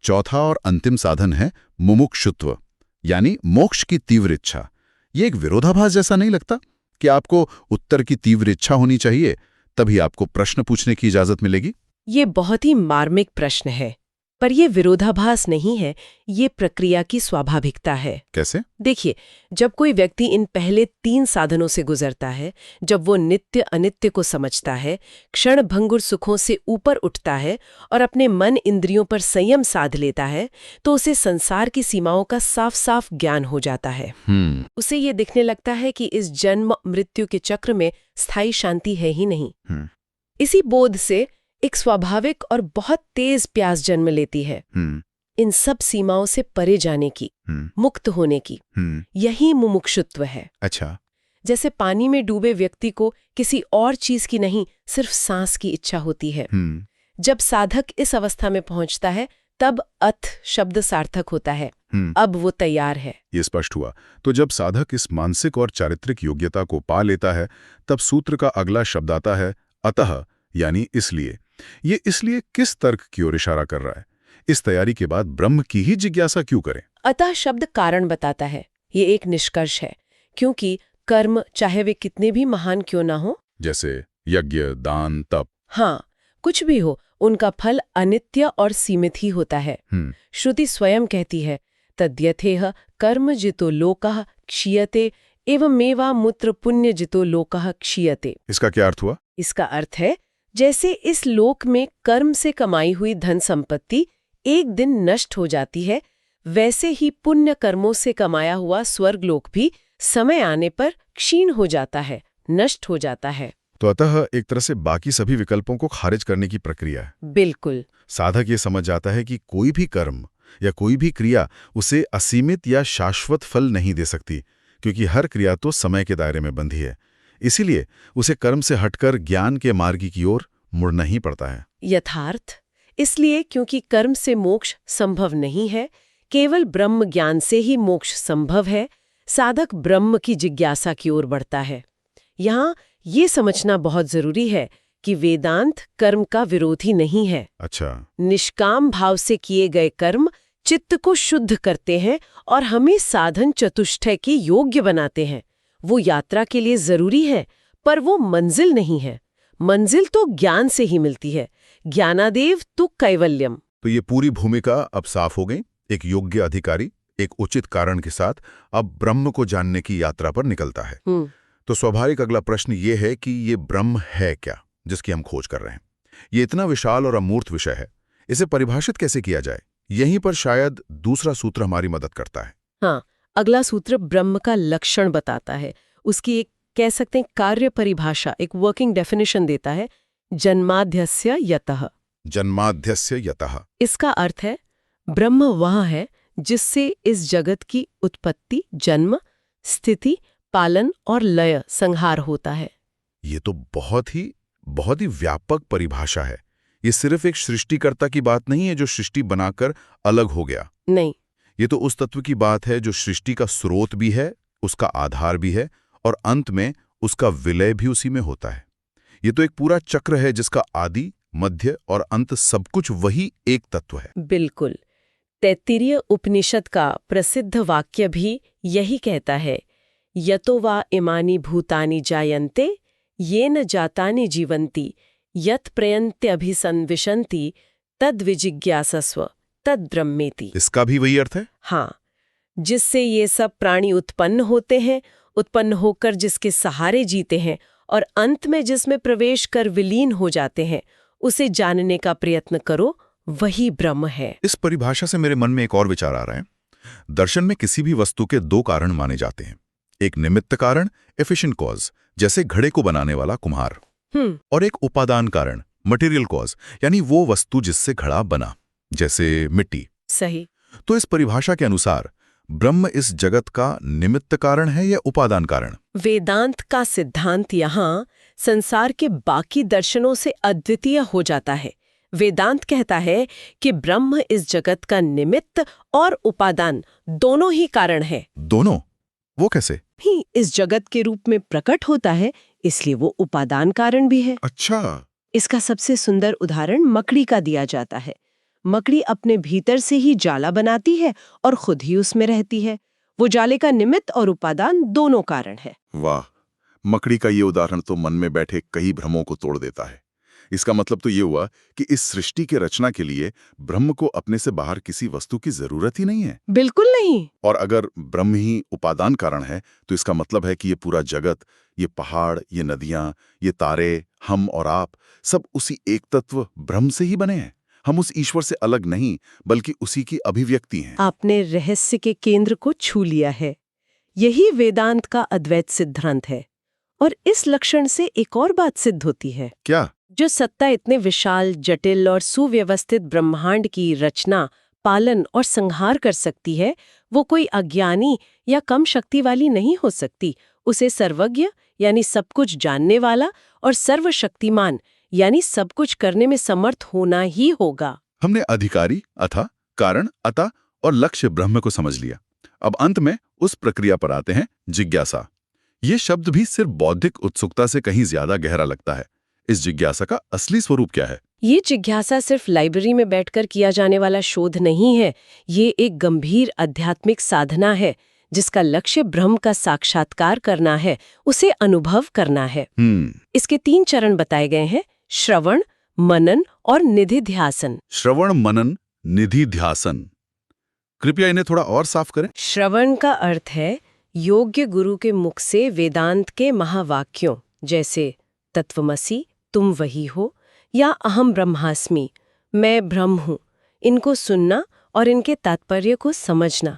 चौथा और अंतिम साधन है मुमुक्षुत्व, यानी मोक्ष की तीव्र इच्छा। ये एक विरोधाभास जैसा नहीं लगता कि आपको उत्तर की तीव्र इच्छा होनी चाहिए तभी आपको प्रश्न पूछने की इजाजत मिलेगी? ये बहुत ही मार्मिक प्रश्न है, पर ये विरोधाभास नहीं है, ये प्रक्रिया की स्वाभाविकता है। कैसे? देखिए, जब कोई व्यक्ति इन पहले 3 साधनों से गुजरता है, जब वो नित्य अनित्य को समझता है, क्षण भंगुर सुखों से ऊपर उठता है और अपने मन इंद्रियों पर संयम साध लेता है, तो उसे संसार की सीमाओं का साफ साफ ज्ञान हो जाता है। उसे ये दिखने लगता है कि इस जन्म मृत्यु के चक्र में स्थायी शांति है ही नहीं। इसी बोध से एक स्वाभाविक और बहुत तेज प्यास जन्म लेती है इन सब सीमाओं से परे जाने की, मुक्त होने की। यही मुमुक्षुत्व है। अच्छा। जैसे पानी में डूबे व्यक्ति को किसी और चीज की नहीं, सिर्फ सांस की इच्छा होती है। जब साधक इस अवस्था में पहुंचता है तब अथ शब्द सार्थक होता है। अब वो तैयार है। ये स्पष्ट हुआ। तो जब साधक इस मानसिक और चारित्रिक योग्यता को पा लेता है तब सूत्र का अगला शब्द आता है अतः, यानी इसलिए। ये इसलिए किस तर्क की ओर इशारा कर रहा है? इस तैयारी के बाद ब्रह्म की ही जिज्ञासा क्यों करें? अतः शब्द कारण बताता है। ये एक निष्कर्ष है, क्योंकि कर्म चाहे वे कितने भी महान क्यों ना हो, जैसे यज्ञ, दान, तप, हाँ, कुछ भी हो, उनका फल अनित्य और सीमित ही होता है। श्रुति स्वयं कहती है तद्यथेह कर्म जितो लोकः क्षीयते एवमेवा मूत्र पुण्य जितो लोकः क्षीयते। इसका क्या अर्थ हुआ? इसका अर्थ है जैसे इस लोक में कर्म से कमाई हुई धन संपत्ति एक दिन नष्ट हो जाती है, वैसे ही पुण्य कर्मों से कमाया हुआ स्वर्गलोक भी समय आने पर क्षीण हो जाता है, नष्ट हो जाता है। तो अतः एक तरह से बाकी सभी विकल्पों को खारिज करने की प्रक्रिया है। बिल्कुल। साधक ये समझ जाता है कि कोई भी कर्म या कोई भी क्रिया उसे असीमित या शाश्वत फल नहीं दे सकती, क्योंकि हर क्रिया तो समय के दायरे में बंधी है। इसीलिए उसे कर्म से हटकर ज्ञान के मार्ग की ओर मुड़ना ही पड़ता है। यथार्थ इसलिए क्योंकि कर्म से मोक्ष संभव नहीं है, केवल ब्रह्म ज्ञान से ही मोक्ष संभव है। साधक ब्रह्म की जिज्ञासा की ओर बढ़ता है। यहाँ ये समझना बहुत जरूरी है कि वेदांत कर्म का विरोधी नहीं है। अच्छा। निष्काम भाव से किए गए कर्म चित्त को शुद्ध करते हैं और हमें साधन चतुष्टय के योग्य बनाते हैं। वो यात्रा के लिए जरूरी है, पर वो मंजिल नहीं है। मंजिल तो ज्ञान से ही मिलती है। ज्ञानादेव तु कैवल्यम। तो ये पूरी भूमिका अब साफ हो गई। एक योग्य अधिकारी एक उचित कारण के साथ अब ब्रह्म को जानने की यात्रा पर निकलता है। तो स्वाभाविक अगला प्रश्न ये है कि ये ब्रह्म है क्या, जिसकी हम खोज कर रहे हैं? ये इतना विशाल और अमूर्त विषय है, इसे परिभाषित कैसे किया जाए? यहीं पर शायद दूसरा सूत्र हमारी मदद करता है। हाँ, अगला सूत्र ब्रह्म का लक्षण बताता है। उसकी एक कह सकते हैं कार्य परिभाषा, एक वर्किंग डेफिनेशन देता है। जन्माध्यस्य यतः। जन्माध्यस्य यतः। इसका अर्थ है ब्रह्म वह है जिससे इस जगत की उत्पत्ति, जन्म, स्थिति, पालन और लय, संहार होता है। ये तो बहुत ही व्यापक परिभाषा है। ये सिर्फ एक सृष्टिकर्ता की बात नहीं है जो सृष्टि बनाकर अलग हो गया। नहीं, ये तो उस तत्व की बात है जो सृष्टि का स्रोत भी है, उसका आधार भी है और अंत में उसका विलय भी उसी में होता है। ये तो एक पूरा चक्र है जिसका आदि, मध्य और अंत सब कुछ वही एक तत्व है। बिल्कुल। तैत्तिरीय उपनिषद का प्रसिद्ध वाक्य भी यही कहता है, यतो वा इमानि भूतानि जायन्ते येन जातानि जीवन्ति यत् प्रयन्त्यभिसंविशन्ति तद्विजिज्ञासस्व तद्ब्रह्मेति। इसका भी वही अर्थ है? हाँ, जिससे ये सब प्राणी उत्पन्न होते हैं, उत्पन्न होकर जिसके सहारे जीते हैं और अंत में जिसमें प्रवेश कर विलीन हो जाते हैं, उसे जानने का प्रयत्न करो, वही ब्रह्म है। इस परिभाषा से मेरे मन में एक और विचार आ रहा है। दर्शन में किसी भी वस्तु के 2 कारण माने जाते हैं। एक निमित्त कारण, एफिशिएंट कॉज, जैसे घड़े को बनाने वाला कुम्हार, और एक उपादान कारण, मटेरियल कॉज, यानी वो वस्तु जिससे घड़ा बना, जैसे मिट्टी। सही। तो इस परिभाषा के अनुसार ब्रह्म इस जगत का निमित्त कारण है या उपादान कारण? वेदांत का सिद्धांत यहाँ संसार के बाकी दर्शनों से अद्वितीय हो जाता है। वेदांत कहता है कि ब्रह्म इस जगत का निमित्त और उपादान दोनों ही कारण है। दोनों? वो कैसे? ही इस जगत के रूप में प्रकट होता है, इसलिए वो उपादान कारण भी है। अच्छा। इसका सबसे सुंदर उदाहरण मकड़ी का दिया जाता है। मकड़ी अपने भीतर से ही जाला बनाती है और खुद ही उसमें रहती है। वो जाले का निमित्त और उपादान दोनों कारण है। वाह, मकड़ी का ये उदाहरण तो मन में बैठे कई भ्रमों को तोड़ देता है। इसका मतलब तो ये हुआ कि इस सृष्टि के रचना के लिए ब्रह्म को अपने से बाहर किसी वस्तु की जरूरत ही नहीं है। बिल्कुल नहीं। और अगर ब्रह्म ही उपादान कारण है तो इसका मतलब है कि ये पूरा जगत, ये पहाड़, ये नदियां, ये तारे, हम और आप, सब उसी एक तत्व ब्रह्म से ही बने हैं। हम उस ईश्वर से अलग नहीं, बल्कि उसी की अभिव्यक्ति हैं। आपने रहस्य के केंद्र को छू लिया है। यही वेदांत का अद्वैत सिद्धांत है। और इस लक्षण से एक और बात सिद्ध होती है। क्या? जो सत्ता इतने विशाल, जटिल और सुव्यवस्थित ब्रह्मांड की रचना, पालन और संहार कर सकती है, वो कोई अज्ञानी या कम शक्ति वाली नहीं हो सकती। उसे सर्वज्ञ यानी सब कुछ जानने वाला और सर्वशक्तिमान यानी सब कुछ करने में समर्थ होना ही होगा। हमने अधिकारी, अथा, कारण, अता और लक्ष्य ब्रह्म को समझ लिया। अब अंत में उस प्रक्रिया पर आते हैं, जिज्ञासा। ये शब्द भी सिर्फ बौद्धिक उत्सुकता से कहीं ज्यादा गहरा लगता है। इस जिज्ञासा का असली स्वरूप क्या है? ये जिज्ञासा सिर्फ लाइब्रेरी में बैठकर किया जाने वाला शोध नहीं है। ये एक गंभीर आध्यात्मिक साधना है जिसका लक्ष्य ब्रह्म का साक्षात्कार करना है, उसे अनुभव करना है। इसके 3 चरण बताए गए हैं: श्रवण, मनन और निधिध्यासन। श्रवण, मनन, निधिध्यासन। कृपया इन्हें थोड़ा और साफ करें। श्रवण का अर्थ है योग्य गुरु के मुख से वेदांत के महावाक्यों जैसे तत्वमसि, तुम वही हो, या अहम ब्रह्मास्मि, मैं ब्रह्म हूँ, इनको सुनना और इनके तात्पर्य को समझना।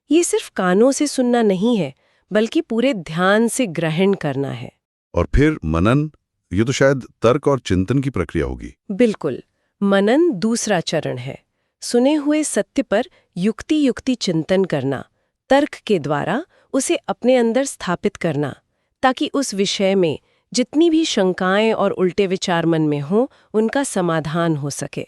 ये सिर्फ कानों से सुनना नहीं है, बल्कि पूरे ध्यान से ग्रहण करना है। और फिर मनन, ये तो शायद तर्क और चिंतन की प्रक्रिया होगी। बिल्कुल। मनन दूसरा चरण है। सुने हुए सत्य पर युक्ति चिंतन करना, तर्क के द्वारा उसे अपने अंदर स्थापित करना, ताकि उस विषय में जितनी भी शंकाएं और उल्टे विचार मन में हों, उनका समाधान हो सके।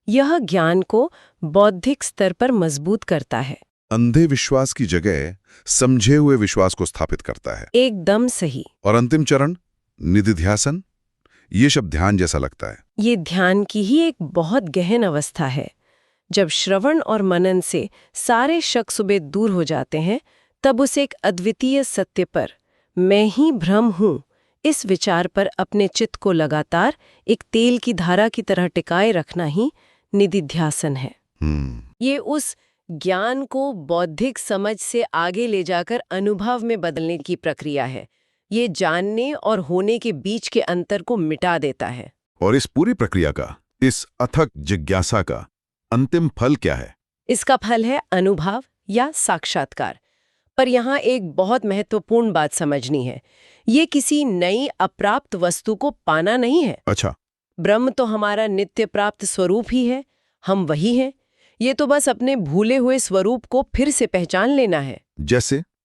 यह ज्ञान को बौद्धिक स्तर पर मजबूत करता है। अंधे विश्वास की जगह समझे हुए विश्वास को स्थापित करता है। एकदम सही। और अंतिम चरण, निधिध्यासन। ये शब्द ध्यान जैसा लगता है। ये ध्यान की ही एक बहुत गहन अवस्था है। जब श्रवण और मनन से सारे शक शुबे दूर हो जाते हैं, तब उसे एक अद्वितीय सत्य पर, मैं ही ब्रह्म हूँ, इस विचार पर अपने चित्त को लगातार एक तेल की धारा की तरह टिकाए रखना ही निधिध्यासन है। ये उस ज्ञान को बौद्धिक समझ से आगे ले जाकर अनुभव में बदलने की प्रक्रिया है। ये जानने और होने के बीच के अंतर को मिटा देता है। और इस पूरी प्रक्रिया का, इस अथक जिज्ञासा का अंतिम फल क्या है? इसका फल है अनुभव या साक्षात्कार। पर यहाँ एक बहुत महत्वपूर्ण बात समझनी है। ये किसी नई अप्राप्त वस्तु को पाना नहीं है। अच्छा। ब्रह्म तो हमारा नित्य प्राप्त स्वरूप ही है, हम वही हैं। ये तो बस अपने भूले हुए स्वरूप को फिर से पहचान लेना है।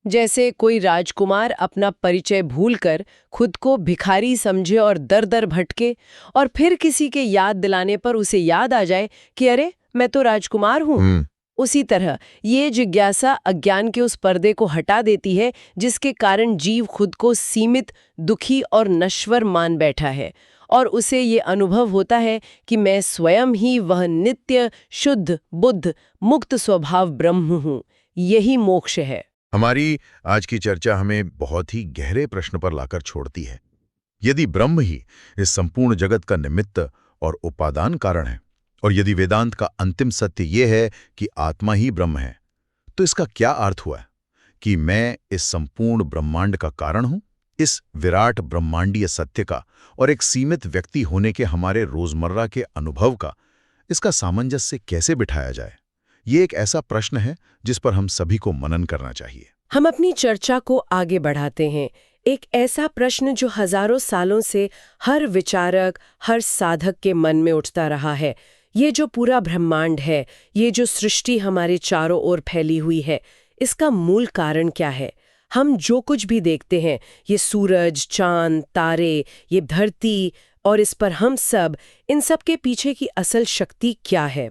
जैसे कोई राजकुमार अपना परिचय भूलकर खुद को भिखारी समझे और दर दर भटके, और फिर किसी के याद दिलाने पर उसे याद आ जाए कि अरे, मैं तो राजकुमार हूँ। उसी तरह ये जिज्ञासा अज्ञान के उस पर्दे को हटा देती है जिसके कारण जीव खुद को सीमित, दुखी और नश्वर मान बैठा है, और उसे ये अनुभव होता है कि मैं स्वयं ही वह नित्य, शुद्ध, बुद्ध, मुक्त स्वभाव ब्रह्म हूँ। यही मोक्ष है। हमारी आज की चर्चा हमें बहुत ही गहरे प्रश्न पर लाकर छोड़ती है। यदि ब्रह्म ही इस संपूर्ण जगत का निमित्त और उपादान कारण है, और यदि वेदांत का अंतिम सत्य ये है कि आत्मा ही ब्रह्म है, तो इसका क्या अर्थ हुआ कि मैं इस संपूर्ण ब्रह्मांड का कारण हूं, इस विराट ब्रह्मांडीय सत्य का और एक सीमित व्यक्ति होने के हमारे रोजमर्रा के अनुभव का, इसका सामंजस्य कैसे बिठाया जाए? ये एक ऐसा प्रश्न है जिस पर हम सभी को मनन करना चाहिए। हम अपनी चर्चा को आगे बढ़ाते हैं। एक ऐसा प्रश्न जो हजारों सालों से हर विचारक, हर साधक के मन में उठता रहा है। ये जो पूरा ब्रह्मांड है, ये जो सृष्टि हमारे चारों ओर फैली हुई है, इसका मूल कारण क्या है? हम जो कुछ भी देखते हैं, ये सूरज, चांद, तारे, ये धरती, और इस पर हम सब, इन सब के पीछे की असल शक्ति क्या है?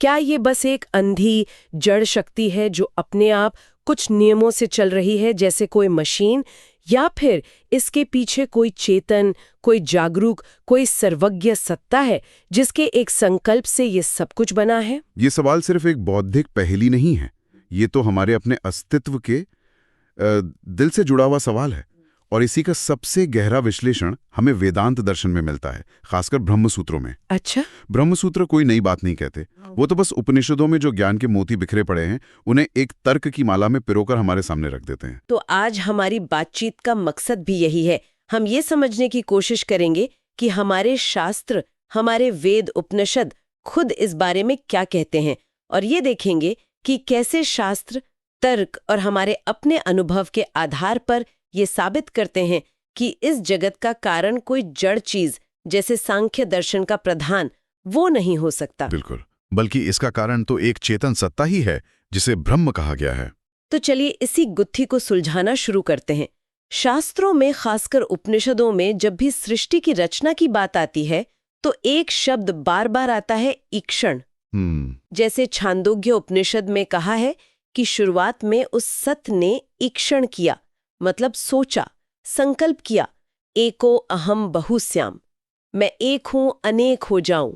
क्या ये बस एक अंधी जड़ शक्ति है जो अपने आप कुछ नियमों से चल रही है जैसे कोई मशीन, या फिर इसके पीछे कोई चेतन, कोई जागरूक, कोई सर्वज्ञ सत्ता है जिसके एक संकल्प से ये सब कुछ बना है? ये सवाल सिर्फ एक बौद्धिक पहेली नहीं है, ये तो हमारे अपने अस्तित्व के दिल से जुड़ा हुआ सवाल है। और इसी का सबसे गहरा विश्लेषण हमें वेदांत दर्शन में मिलता है, खासकर ब्रह्मसूत्रों में। अच्छा। ब्रह्मसूत्र कोई नई बात नहीं कहते, वो तो बस उपनिषदों में जो ज्ञान के मोती बिखरे पड़े हैं उन्हें एक तर्क की माला में पिरोकर हमारे सामने रख देते हैं। तो आज हमारी बातचीत का मकसद भी यही है। हम ये समझने की कोशिश करेंगे कि हमारे शास्त्र, हमारे वेद उपनिषद खुद इस बारे में क्या कहते हैं, और ये देखेंगे कि कैसे शास्त्र, तर्क और हमारे अपने अनुभव के आधार पर ये साबित करते हैं कि इस जगत का कारण कोई जड़ चीज जैसे सांख्य दर्शन का प्रधान वो नहीं हो सकता। बिल्कुल, बल्कि इसका कारण तो एक चेतन सत्ता ही है जिसे ब्रह्म कहा गया है। तो चलिए इसी गुत्थी को सुलझाना शुरू करते हैं। शास्त्रों में, खासकर उपनिषदों में, जब भी सृष्टि की रचना की बात आती है तो एक शब्द बार बार आता है, ईक्षण। जैसे छांदोग्य उपनिषद में कहा है कि शुरुआत में उस सत ने ईक्षण किया, मतलब सोचा, संकल्प किया, एको अहम बहुश्याम, मैं एक हूं अनेक हो जाऊं।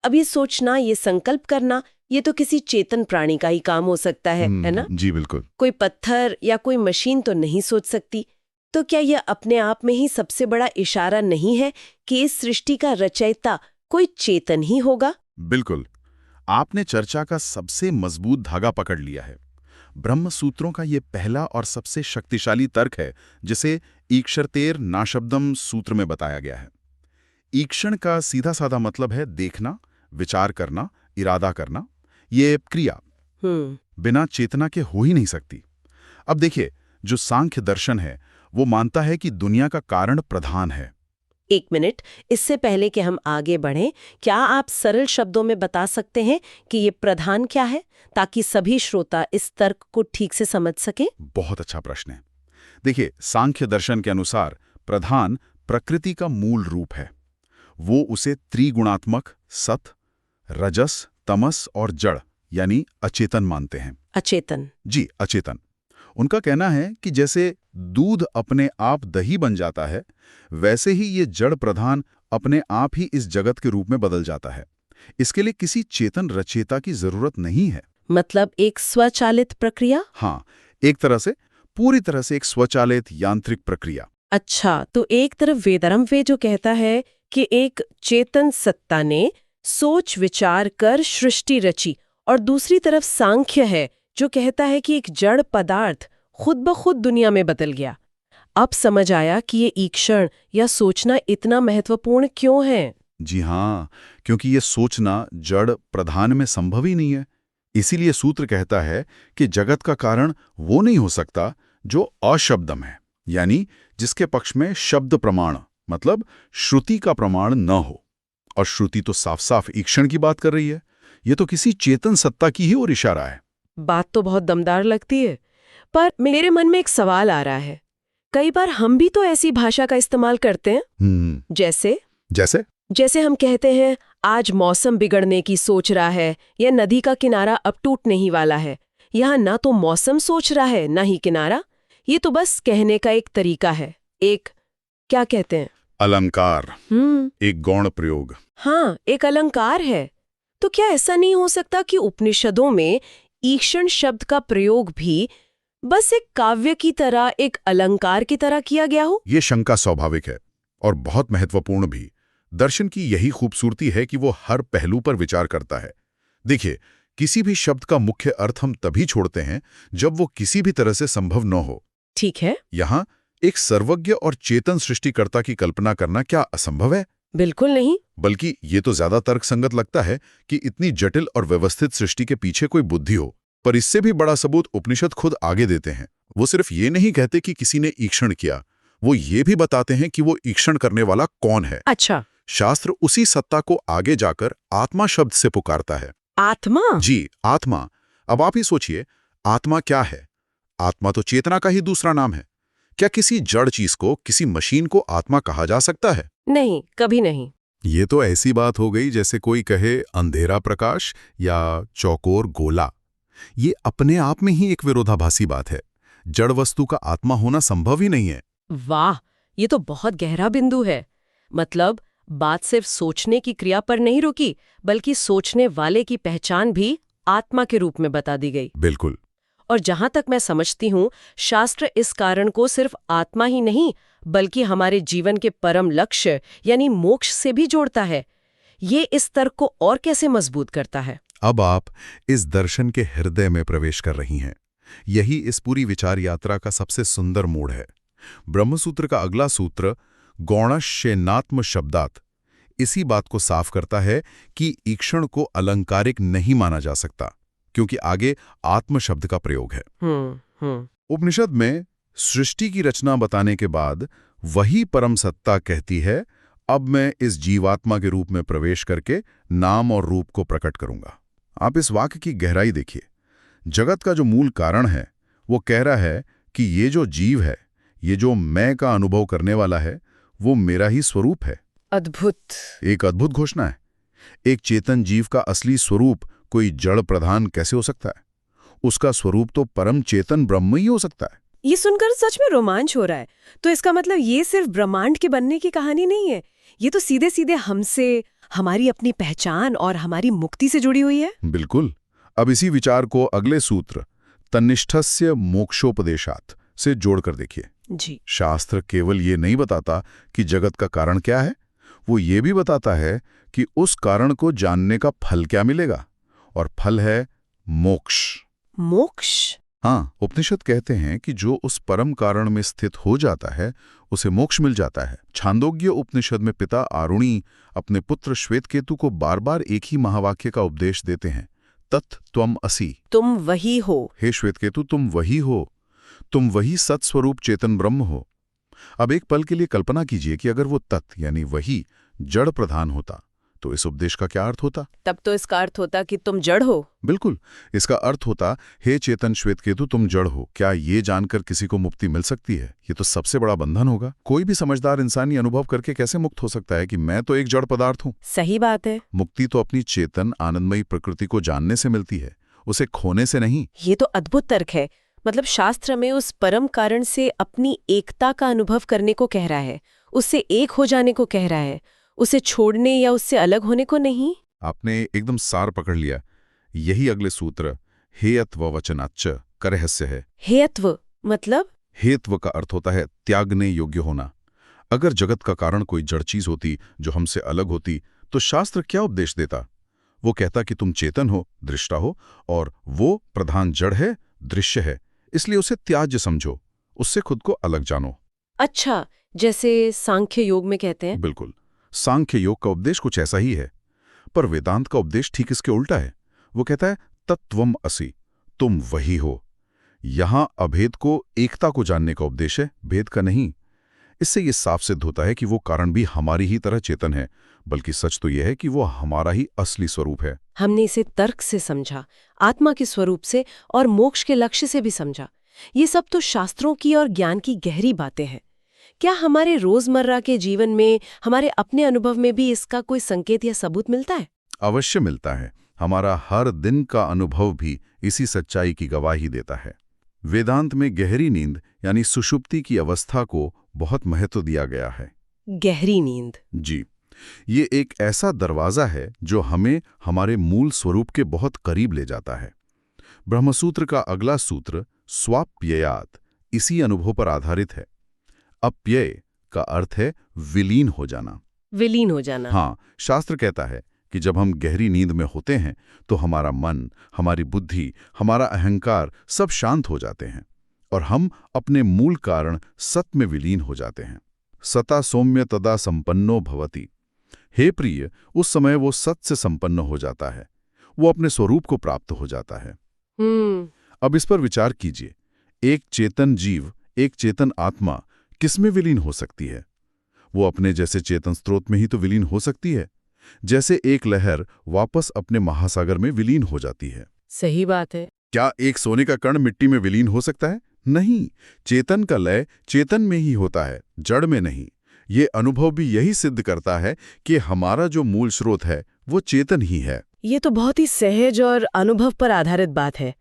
अब ये सोचना, ये संकल्प करना, ये तो किसी चेतन प्राणी का ही काम हो सकता है ना? जी बिल्कुल। कोई पत्थर या कोई मशीन तो नहीं सोच सकती। तो क्या यह अपने आप में ही सबसे बड़ा इशारा नहीं है कि इस सृष्टि का रचयिता कोई चेतन ही होगा? बिल्कुल, आपने चर्चा का सबसे मजबूत धागा पकड़ लिया है। ब्रह्मसूत्रों का ये पहला और सबसे शक्तिशाली तर्क है, जिसे ईक्षरतेर नाशब्दम सूत्र में बताया गया है। ईक्षण का सीधा साधा मतलब है देखना, विचार करना, इरादा करना। ये क्रिया बिना चेतना के हो ही नहीं सकती। अब देखिए, जो सांख्य दर्शन है वो मानता है कि दुनिया का कारण प्रधान है। एक मिनट, इससे पहले कि हम आगे बढ़ें, क्या आप सरल शब्दों में बता सकते हैं कि ये प्रधान क्या है, ताकि सभी श्रोता इस तर्क को ठीक से समझ सकें? बहुत अच्छा प्रश्न है। देखिए, सांख्य दर्शन के अनुसार प्रधान प्रकृति का मूल रूप है। वो उसे त्रिगुणात्मक सत, रजस, तमस और जड़ यानी अचेतन मानते हैं। अचेतन? जी, अचेतन। उनका कहना है कि जैसे दूध अपने आप दही बन जाता है, वैसे ही ये जड़ प्रधान अपने आप ही इस जगत के रूप में बदल जाता है। इसके लिए किसी चेतन रचयिता की जरूरत नहीं है। मतलब एक स्वचालित प्रक्रिया? हाँ, एक तरह से, पूरी तरह से एक स्वचालित यांत्रिक प्रक्रिया। अच्छा, तो एक तरफ वेदारम वे जो कहता है कि एक चेतन सत्ता ने सोच विचार कर सृष्टि रची, और दूसरी तरफ सांख्य है जो कहता है कि एक जड़ पदार्थ खुद ब खुद दुनिया में बदल गया। अब समझ आया कि ये ईक्षण या सोचना इतना महत्वपूर्ण क्यों है। जी हाँ, क्योंकि ये सोचना जड़ प्रधान में संभव ही नहीं है। इसीलिए सूत्र कहता है कि जगत का कारण वो नहीं हो सकता जो अशब्दम है, यानी जिसके पक्ष में शब्द प्रमाण मतलब श्रुति का प्रमाण न हो। और श्रुति तो साफ साफ ईक्षण की बात कर रही है। ये तो किसी चेतन सत्ता की ही ओर इशारा है। बात तो बहुत दमदार लगती है, पर मेरे मन में एक सवाल आ रहा है। कई बार हम भी तो ऐसी भाषा का इस्तेमाल करते हैं। जैसे जैसे हम कहते हैं आज मौसम बिगड़ने की सोच रहा है, या नदी का किनारा अब टूटने ही वाला है। यहाँ ना तो मौसम सोच रहा है ना ही किनारा। ये तो बस कहने का एक तरीका है, एक क्या कहते हैं, अलंकार, एक गौण प्रयोग। हाँ, एक अलंकार है। तो क्या ऐसा नहीं हो सकता कि उपनिषदों में ईक्षण शब्द का प्रयोग भी बस एक काव्य की तरह, एक अलंकार की तरह किया गया हो? ये शंका स्वाभाविक है और बहुत महत्वपूर्ण भी। दर्शन की यही खूबसूरती है कि वो हर पहलू पर विचार करता है। देखिए, किसी भी शब्द का मुख्य अर्थ हम तभी छोड़ते हैं जब वो किसी भी तरह से संभव न हो। ठीक है। यहाँ एक सर्वज्ञ और चेतन सृष्टिकर्ता की कल्पना करना क्या असंभव है? बिल्कुल नहीं। बल्कि ये तो ज्यादा तर्कसंगत लगता है कि इतनी जटिल और व्यवस्थित सृष्टि के पीछे कोई बुद्धि हो। पर इससे भी बड़ा सबूत उपनिषद खुद आगे देते हैं। वो सिर्फ ये नहीं कहते कि किसी ने ईक्षण किया, वो ये भी बताते हैं कि वो ईक्षण करने वाला कौन है। अच्छा। शास्त्र उसी सत्ता को आगे जाकर आत्मा शब्द से पुकारता है। आत्मा? जी, आत्मा। अब आप ही सोचिए, आत्मा क्या है? आत्मा तो चेतना का ही दूसरा नाम है। क्या किसी जड़ चीज को, किसी मशीन को आत्मा कहा जा सकता है? नहीं, कभी नहीं। ये तो ऐसी बात हो गई जैसे कोई कहे अंधेरा प्रकाश या चौकोर गोला। ये अपने आप में ही एक विरोधाभासी बात है। जड़ वस्तु का आत्मा होना संभव ही नहीं है। वाह, ये तो बहुत गहरा बिंदु है। मतलब बात सिर्फ सोचने की क्रिया पर नहीं रुकी, बल्कि सोचने वाले की पहचान भी आत्मा के रूप में बता दी गई। बिल्कुल। और जहां तक मैं समझती हूँ, शास्त्र इस कारण को सिर्फ आत्मा ही नहीं, बल्कि हमारे जीवन के परम लक्ष्य यानी मोक्ष से भी जोड़ता है। ये इस तर्क को और कैसे मजबूत करता है? अब आप इस दर्शन के हृदय में प्रवेश कर रही हैं। यही इस पूरी विचार यात्रा का सबसे सुंदर मोड़ है। ब्रह्मसूत्र का अगला सूत्र गौणश्येनात्म शब्दात इसी बात को साफ करता है कि ईक्षण को अलंकारिक नहीं माना जा सकता, क्योंकि आगे आत्म शब्द का प्रयोग है। उपनिषद में सृष्टि की रचना बताने के बाद वही परम सत्ता कहती है, अब मैं इस जीवात्मा के रूप में प्रवेश करके नाम और रूप को प्रकट करूंगा। आप इस वाक्य की गहराई देखिए। जगत का जो मूल कारण है वो कह रहा है कि ये जो जीव है, ये जो मैं का अनुभव करने वाला है, वो मेरा ही स्वरूप है। अद्भुत। एक अद्भुत घोषणा है। एक चेतन जीव का असली स्वरूप कोई जड़ प्रधान कैसे हो सकता है? उसका स्वरूप तो परम चेतन ब्रह्म ही हो सकता है। ये सुनकर सच में रोमांच हो रहा है। तो इसका मतलब ये सिर्फ ब्रह्मांड के बनने की कहानी नहीं है, ये तो सीधे सीधे हमसे, हमारी अपनी पहचान और हमारी मुक्ति से जुड़ी हुई है। बिल्कुल। अब इसी विचार को अगले सूत्र तन्निष्ठस्य मोक्षोपदेशात् से जोड़कर देखिए। जी। शास्त्र केवल ये नहीं बताता कि जगत का कारण क्या है, वो ये भी बताता है कि उस कारण को जानने का फल क्या मिलेगा, और फल है मोक्ष। मोक्ष? हाँ, उपनिषद कहते हैं कि जो उस परम कारण में स्थित हो जाता है उसे मोक्ष मिल जाता है। छांदोग्य उपनिषद में पिता आरुणि अपने पुत्र श्वेतकेतु को बार बार एक ही महावाक्य का उपदेश देते हैं, तत् त्वम असि। तुम वही हो। हे श्वेतकेतु, तुम वही हो, तुम वही सत्स्वरूप चेतन ब्रह्म हो। अब एक पल के लिए कल्पना कीजिए कि अगर वो तत् यानी वही जड़ प्रधान होता तो इस उपदेश का क्या अर्थ होता? तब तो इसका अर्थ होता कि तुम जड़ हो। बिल्कुल, इसका अर्थ होता, हे चेतन श्वेतकेतु, तुम जड़ हो। क्या ये जानकर किसी को मुक्ति मिल सकती है? ये तो सबसे बड़ा बंधन होगा। कोई भी समझदार इंसान ये अनुभव करके कैसे मुक्त हो सकता है कि मैं तो एक जड़ पदार्थ हूँ? सही बात है। मुक्ति तो अपनी चेतन आनंदमयी प्रकृति को जानने से मिलती है, उसे खोने से नहीं। ये तो अद्भुत तर्क है। मतलब शास्त्र में उस परम कारण से अपनी एकता का अनुभव करने को कह रहा है, उससे एक हो जाने को कह रहा है, उसे छोड़ने या उससे अलग होने को नहीं। आपने एकदम सार पकड़ लिया। यही अगले सूत्र हेयत्व वचनाच्च का रहस्य है। हेयत्व मतलब? हेत्व का अर्थ होता है त्यागने योग्य होना। अगर जगत का कारण कोई जड़ चीज होती जो हमसे अलग होती, तो शास्त्र क्या उपदेश देता? वो कहता कि तुम चेतन हो, दृष्टा हो, और वो प्रधान जड़ है, दृश्य है, इसलिए उसे त्याज्य समझो, उससे खुद को अलग जानो। अच्छा, जैसे सांख्य योग में कहते हैं। बिल्कुल, सांख्य योग का उपदेश कुछ ऐसा ही है, पर वेदांत का उपदेश ठीक इसके उल्टा है। वो कहता है तत्त्वम असि, तुम वही हो। यहां अभेद को, एकता को जानने का उपदेश है, भेद का नहीं। इससे ये साफ सिद्ध होता है कि वो कारण भी हमारी ही तरह चेतन है, बल्कि सच तो यह है कि वो हमारा ही असली स्वरूप है। हमने इसे तर्क से समझा, आत्मा के स्वरूप से और मोक्ष के लक्ष्य से भी समझा। ये सब तो शास्त्रों की और ज्ञान की गहरी बातें हैं। क्या हमारे रोजमर्रा के जीवन में, हमारे अपने अनुभव में भी इसका कोई संकेत या सबूत मिलता है? अवश्य मिलता है। हमारा हर दिन का अनुभव भी इसी सच्चाई की गवाही देता है। वेदांत में गहरी नींद यानी सुषुप्ति की अवस्था को बहुत महत्व दिया गया है। गहरी नींद? जी, ये एक ऐसा दरवाजा है जो हमें हमारे मूल स्वरूप के बहुत करीब ले जाता है। ब्रह्मसूत्र का अगला सूत्र स्वाप्ययात इसी अनुभव पर आधारित है। अप्यय का अर्थ है विलीन हो जाना। विलीन हो जाना? हाँ, शास्त्र कहता है कि जब हम गहरी नींद में होते हैं तो हमारा मन, हमारी बुद्धि, हमारा अहंकार सब शांत हो जाते हैं और हम अपने मूल कारण सत में विलीन हो जाते हैं। सता सौम्य तदा संपन्नो भवति। हे प्रिय, उस समय वो सत से संपन्न हो जाता है, वो अपने स्वरूप को प्राप्त हो जाता है। अब इस पर विचार कीजिए। एक चेतन जीव, एक चेतन आत्मा किसमें विलीन हो सकती है? वो अपने जैसे चेतन स्रोत में ही तो विलीन हो सकती है, जैसे एक लहर वापस अपने महासागर में विलीन हो जाती है। सही बात है। क्या एक सोने का कण मिट्टी में विलीन हो सकता है? नहीं, चेतन का लय चेतन में ही होता है, जड़ में नहीं। ये अनुभव भी यही सिद्ध करता है कि हमारा जो मूल स्रोत है वो चेतन ही है। ये तो बहुत ही सहज और अनुभव पर आधारित बात है।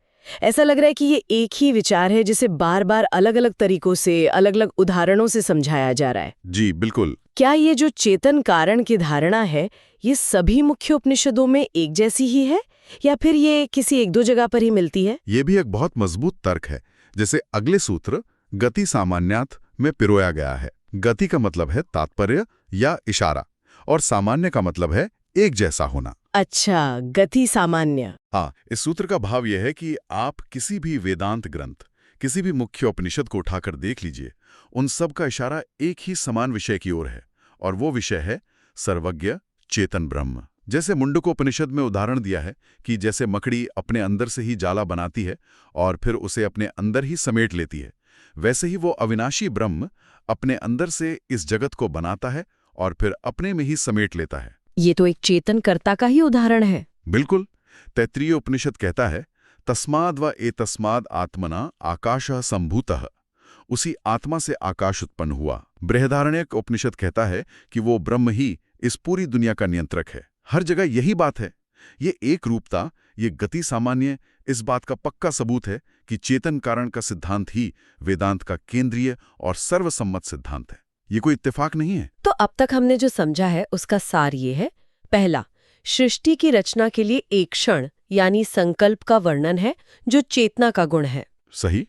ऐसा लग रहा है कि ये एक ही विचार है जिसे बार बार अलग अलग तरीकों से, अलग अलग उदाहरणों से समझाया जा रहा है। जी बिल्कुल। क्या ये जो चेतन कारण की धारणा है, ये सभी मुख्य उपनिषदों में एक जैसी ही है, या फिर ये किसी एक दो जगह पर ही मिलती है? ये भी एक बहुत मजबूत तर्क है। जैसे अगले सूत्र गति सामान्यात में पिरोया गया है। गति का मतलब है तात्पर्य या इशारा, और सामान्य का मतलब है एक जैसा होना। अच्छा, गति सामान्य। हाँ, इस सूत्र का भाव यह है कि आप किसी भी वेदांत ग्रंथ, किसी भी मुख्य उपनिषद को उठाकर देख लीजिए, उन सब का इशारा एक ही समान विषय की ओर है, और वो विषय है सर्वज्ञ चेतन ब्रह्म। जैसे मुंडकोपनिषद में उदाहरण दिया है कि जैसे मकड़ी अपने अंदर से ही जाला बनाती है और फिर उसे अपने अंदर ही समेट लेती है, वैसे ही वो अविनाशी ब्रह्म अपने अंदर से इस जगत को बनाता है और फिर अपने में ही समेट लेता है। ये तो एक चेतन कर्ता का ही उदाहरण है। बिल्कुल। तैत्तिरीय उपनिषद कहता है तस्माद् व एतस्माद् आत्मना आकाशः सम्भूतः, उसी आत्मा से आकाश उत्पन्न हुआ। बृहदारण्यक उपनिषद कहता है कि वो ब्रह्म ही इस पूरी दुनिया का नियंत्रक है। हर जगह यही बात है। ये एक रूपता, ये गति सामान्य इस बात का पक्का सबूत है कि चेतन कारण का सिद्धांत ही वेदांत का केंद्रीय और सर्वसम्मत सिद्धांत है। ये कोई इत्तेफाक नहीं है। तो अब तक हमने जो समझा है उसका सार ये है। पहला, सृष्टि की रचना के लिए एक क्षण यानी संकल्प का वर्णन है जो चेतना का गुण है। सही।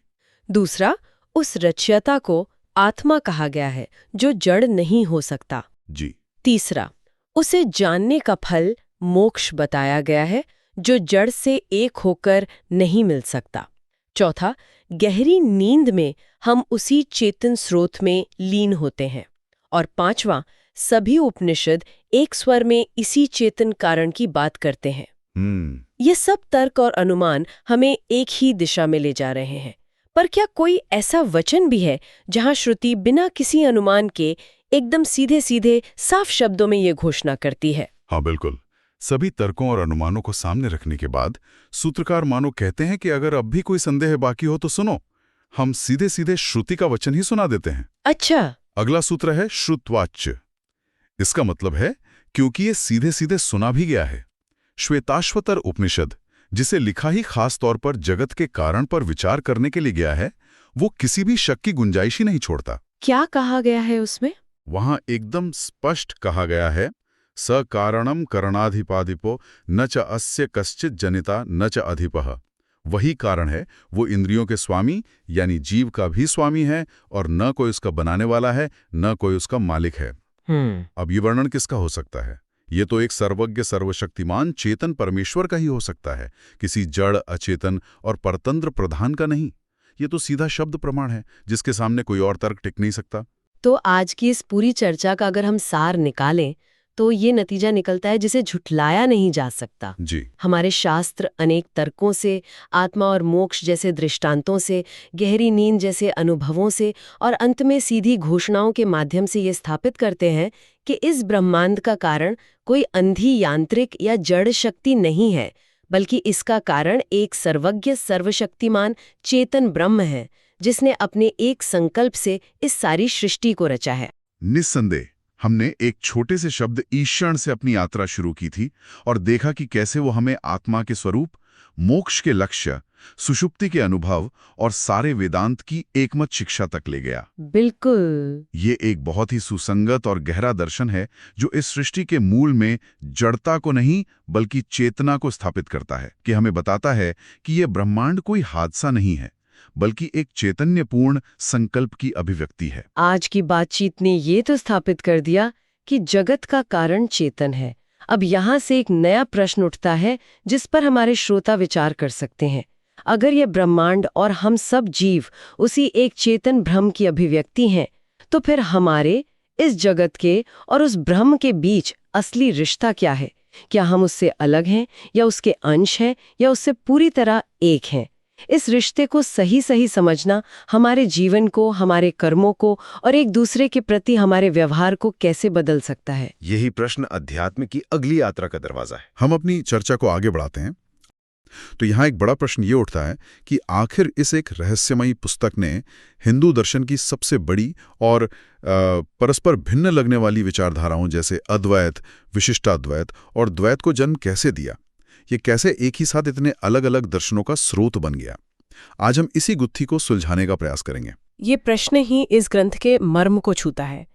दूसरा, उस रचयिता को आत्मा कहा गया है जो जड़ नहीं हो सकता। जी। तीसरा, उसे जानने का फल मोक्ष बताया गया है जो जड़ से एक होकर नहीं मिल सकता। चौथा, गहरी नींद में हम उसी चेतन स्रोत में लीन होते हैं। और पांचवा, सभी उपनिषद एक स्वर में इसी चेतन कारण की बात करते हैं। ये सब तर्क और अनुमान हमें एक ही दिशा में ले जा रहे हैं। पर क्या कोई ऐसा वचन भी है जहां श्रुति बिना किसी अनुमान के एकदम सीधे सीधे साफ शब्दों में ये घोषणा करती है? हाँ बिल्कुल। सभी तर्कों और अनुमानों को सामने रखने के बाद सूत्रकार मानो कहते हैं कि अगर अब भी कोई संदेह बाकी हो तो सुनो, हम सीधे सीधे श्रुति का वचन ही सुना देते हैं। अच्छा। अगला सूत्र है श्रुत्वाच्य। इसका मतलब है क्योंकि ये सीधे सीधे सुना भी गया है। श्वेताश्वतर उपनिषद, जिसे लिखा ही खास तौर पर जगत के कारण पर विचार करने के लिए गया है, वो किसी भी शक की गुंजाइश ही नहीं छोड़ता। क्या कहा गया है उसमें? वहां एकदम स्पष्ट कहा गया है, स कारणम करणाधिपाधिपो न च अस्य कश्चित जनिता न च अधिपः। वही कारण है, वो इंद्रियों के स्वामी यानी जीव का भी स्वामी है, और न कोई उसका बनाने वाला है, न कोई उसका मालिक है। अब ये वर्णन किसका हो सकता है? ये तो एक सर्वज्ञ सर्वशक्तिमान चेतन परमेश्वर का ही हो सकता है, किसी जड़, अचेतन और परतंत्र प्रधान का नहीं। ये तो सीधा शब्द प्रमाण है जिसके सामने कोई और तर्क टिक नहीं सकता। तो आज की इस पूरी चर्चा का अगर हम सार निकालें तो ये नतीजा निकलता है जिसे झुठलाया नहीं जा सकता। जी। हमारे शास्त्र अनेक तर्कों से, आत्मा और मोक्ष जैसे दृष्टांतों से, गहरी नींद जैसे अनुभवों से और अंत में सीधी घोषणाओं के माध्यम से ये स्थापित करते हैं कि इस ब्रह्मांड का कारण कोई अंधी यांत्रिक या जड़ शक्ति नहीं है, बल्कि इसका कारण एक सर्वज्ञ सर्वशक्तिमान चेतन ब्रह्म है, जिसने अपने एक संकल्प से इस सारी सृष्टि को रचा है। निस्संदेह हमने एक छोटे से शब्द ईश्वरण से अपनी यात्रा शुरू की थी और देखा कि कैसे वो हमें आत्मा के स्वरूप, मोक्ष के लक्ष्य, सुषुप्ति के अनुभव और सारे वेदांत की एकमत शिक्षा तक ले गया। बिल्कुल। ये एक बहुत ही सुसंगत और गहरा दर्शन है जो इस सृष्टि के मूल में जड़ता को नहीं बल्कि चेतना को स्थापित करता है, कि हमें बताता है कि यह ब्रह्मांड कोई हादसा नहीं है बल्कि एक चैतन्यपूर्ण संकल्प की अभिव्यक्ति है। आज की बातचीत ने ये तो स्थापित कर दिया कि जगत का कारण चेतन है। अब यहाँ से एक नया प्रश्न उठता है जिस पर हमारे श्रोता विचार कर सकते हैं। अगर ये ब्रह्मांड और हम सब जीव उसी एक चेतन ब्रह्म की अभिव्यक्ति हैं, तो फिर हमारे, इस जगत के और उस ब्रह्म के बीच असली रिश्ता क्या है? क्या हम उससे अलग हैं या उसके अंश हैं या उससे पूरी तरह एक हैं? इस रिश्ते को सही सही समझना हमारे जीवन को, हमारे कर्मों को और एक दूसरे के प्रति हमारे व्यवहार को कैसे बदल सकता है? यही प्रश्न अध्यात्म की अगली यात्रा का दरवाजा है। हम अपनी चर्चा को आगे बढ़ाते हैं। तो यहाँ एक बड़ा प्रश्न ये उठता है कि आखिर इस एक रहस्यमयी पुस्तक ने हिंदू दर्शन की सबसे बड़ी और परस्पर भिन्न लगने वाली विचारधाराओं जैसे अद्वैत, विशिष्टाद्वैत और द्वैत को जन्म कैसे दिया? ये कैसे एक ही साथ इतने अलग अलग दर्शनों का स्रोत बन गया? आज हम इसी गुत्थी को सुलझाने का प्रयास करेंगे। ये प्रश्न ही इस ग्रंथ के मर्म को छूता है।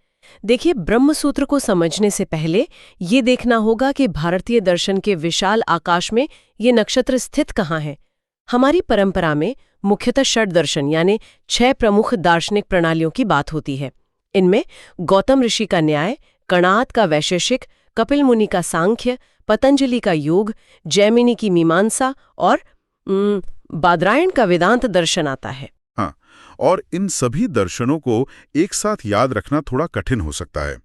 देखिए, ब्रह्मसूत्र को समझने से पहले ये देखना होगा कि भारतीय दर्शन के विशाल आकाश में ये नक्षत्र स्थित कहाँ है। हमारी परंपरा में मुख्यतः षट दर्शन यानी 6 प्रमुख दार्शनिक प्रणालियों की बात होती है। इनमें गौतम ऋषि का न्याय, कणाद का वैशेषिक, कपिल मुनि का सांख्य, पतंजलि का योग, जैमिनी की मीमांसा और बादरायण का वेदांत दर्शन आता है। हाँ, और इन सभी दर्शनों को एक साथ याद रखना थोड़ा कठिन हो सकता है,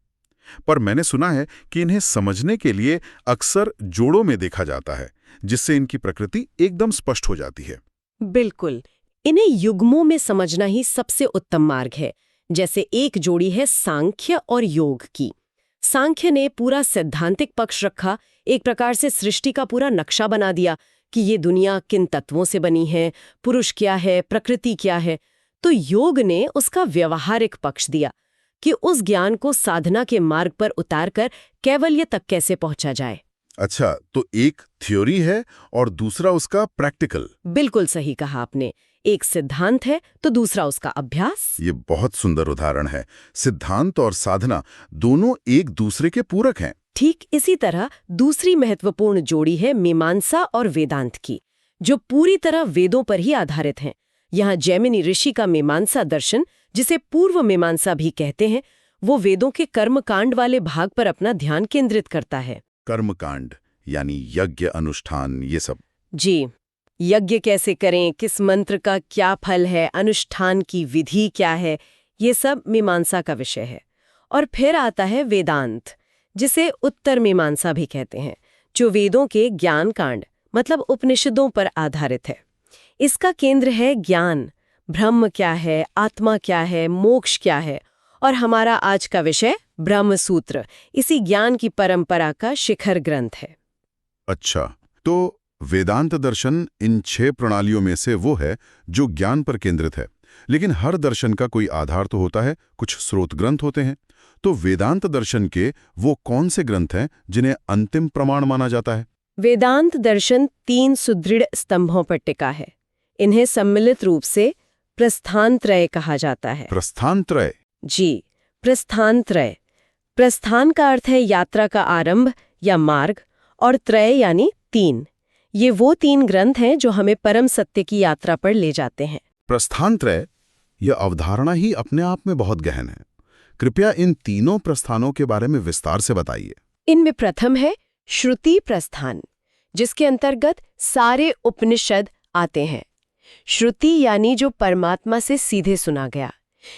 पर मैंने सुना है कि इन्हें समझने के लिए अक्सर जोड़ों में देखा जाता है, जिससे इनकी प्रकृति एकदम स्पष्ट हो जाती है। बिल्कुल, इन्हें युग्मों में समझना ही सबसे उत्तम मार्ग है। जैसे एक जोड़ी है सांख्य और योग की। सांख्य ने पूरा सैद्धांतिक पक्ष रखा, एक प्रकार से सृष्टि का पूरा नक्शा बना दिया कि ये दुनिया किन तत्वों से बनी है, पुरुष क्या है, प्रकृति क्या है। तो योग ने उसका व्यवहारिक पक्ष दिया कि उस ज्ञान को साधना के मार्ग पर उतारकर कैवल्य तक कैसे पहुंचा जाए। अच्छा, तो एक थ्योरी है और दूसरा उसका प्रैक्टिकल। बिल्कुल सही कहा आपने। एक सिद्धांत है तो दूसरा उसका अभ्यास। ये बहुत सुंदर उदाहरण है। सिद्धांत और साधना दोनों एक दूसरे के पूरक हैं। ठीक इसी तरह दूसरी महत्वपूर्ण जोड़ी है मीमांसा और वेदांत की, जो पूरी तरह वेदों पर ही आधारित हैं। यहाँ जैमिनी ऋषि का मीमांसा दर्शन, जिसे पूर्व मीमांसा भी कहते हैं, वो वेदों के कर्मकांड वाले भाग पर अपना ध्यान केंद्रित करता है। कर्मकांड यानी यज्ञ, अनुष्ठान, ये सब। जी, यज्ञ कैसे करें, किस मंत्र का क्या फल है, अनुष्ठान की विधि क्या है, ये सब मीमांसा का विषय है। और फिर आता है वेदांत, जिसे उत्तर मीमांसा भी कहते हैं, जो वेदों के ज्ञान कांड मतलब उपनिषदों पर आधारित है। इसका केंद्र है ज्ञान, ब्रह्म क्या है, आत्मा क्या है, मोक्ष क्या है। और हमारा आज का विषय ब्रह्मसूत्र इसी ज्ञान की परंपरा का शिखर ग्रंथ है। अच्छा, तो वेदांत दर्शन इन 6 प्रणालियों में से वो है जो ज्ञान पर केंद्रित है, लेकिन हर दर्शन का कोई आधार तो होता है, कुछ स्रोत ग्रंथ होते हैं। तो वेदांत दर्शन के वो कौन से ग्रंथ हैं जिन्हें अंतिम प्रमाण माना जाता है? वेदांत दर्शन 3 सुदृढ़ स्तंभों पर टिका है। इन्हें सम्मिलित रूप से प्रस्थानत्रय कहा जाता है। प्रस्थानत्रय? जी, प्रस्थानत्रय। प्रस्थान का अर्थ है यात्रा का आरंभ या मार्ग, और त्रय यानी 3। ये वो 3 ग्रंथ हैं जो हमें परम सत्य की यात्रा पर ले जाते हैं। प्रस्थानत्रय, यह अवधारणा ही अपने आप में बहुत गहन है। कृपया इन तीनों प्रस्थानों के बारे में विस्तार से बताइए। इनमें प्रथम है श्रुति प्रस्थान, जिसके अंतर्गत सारे उपनिषद आते हैं। श्रुति यानी जो परमात्मा से सीधे सुना गया।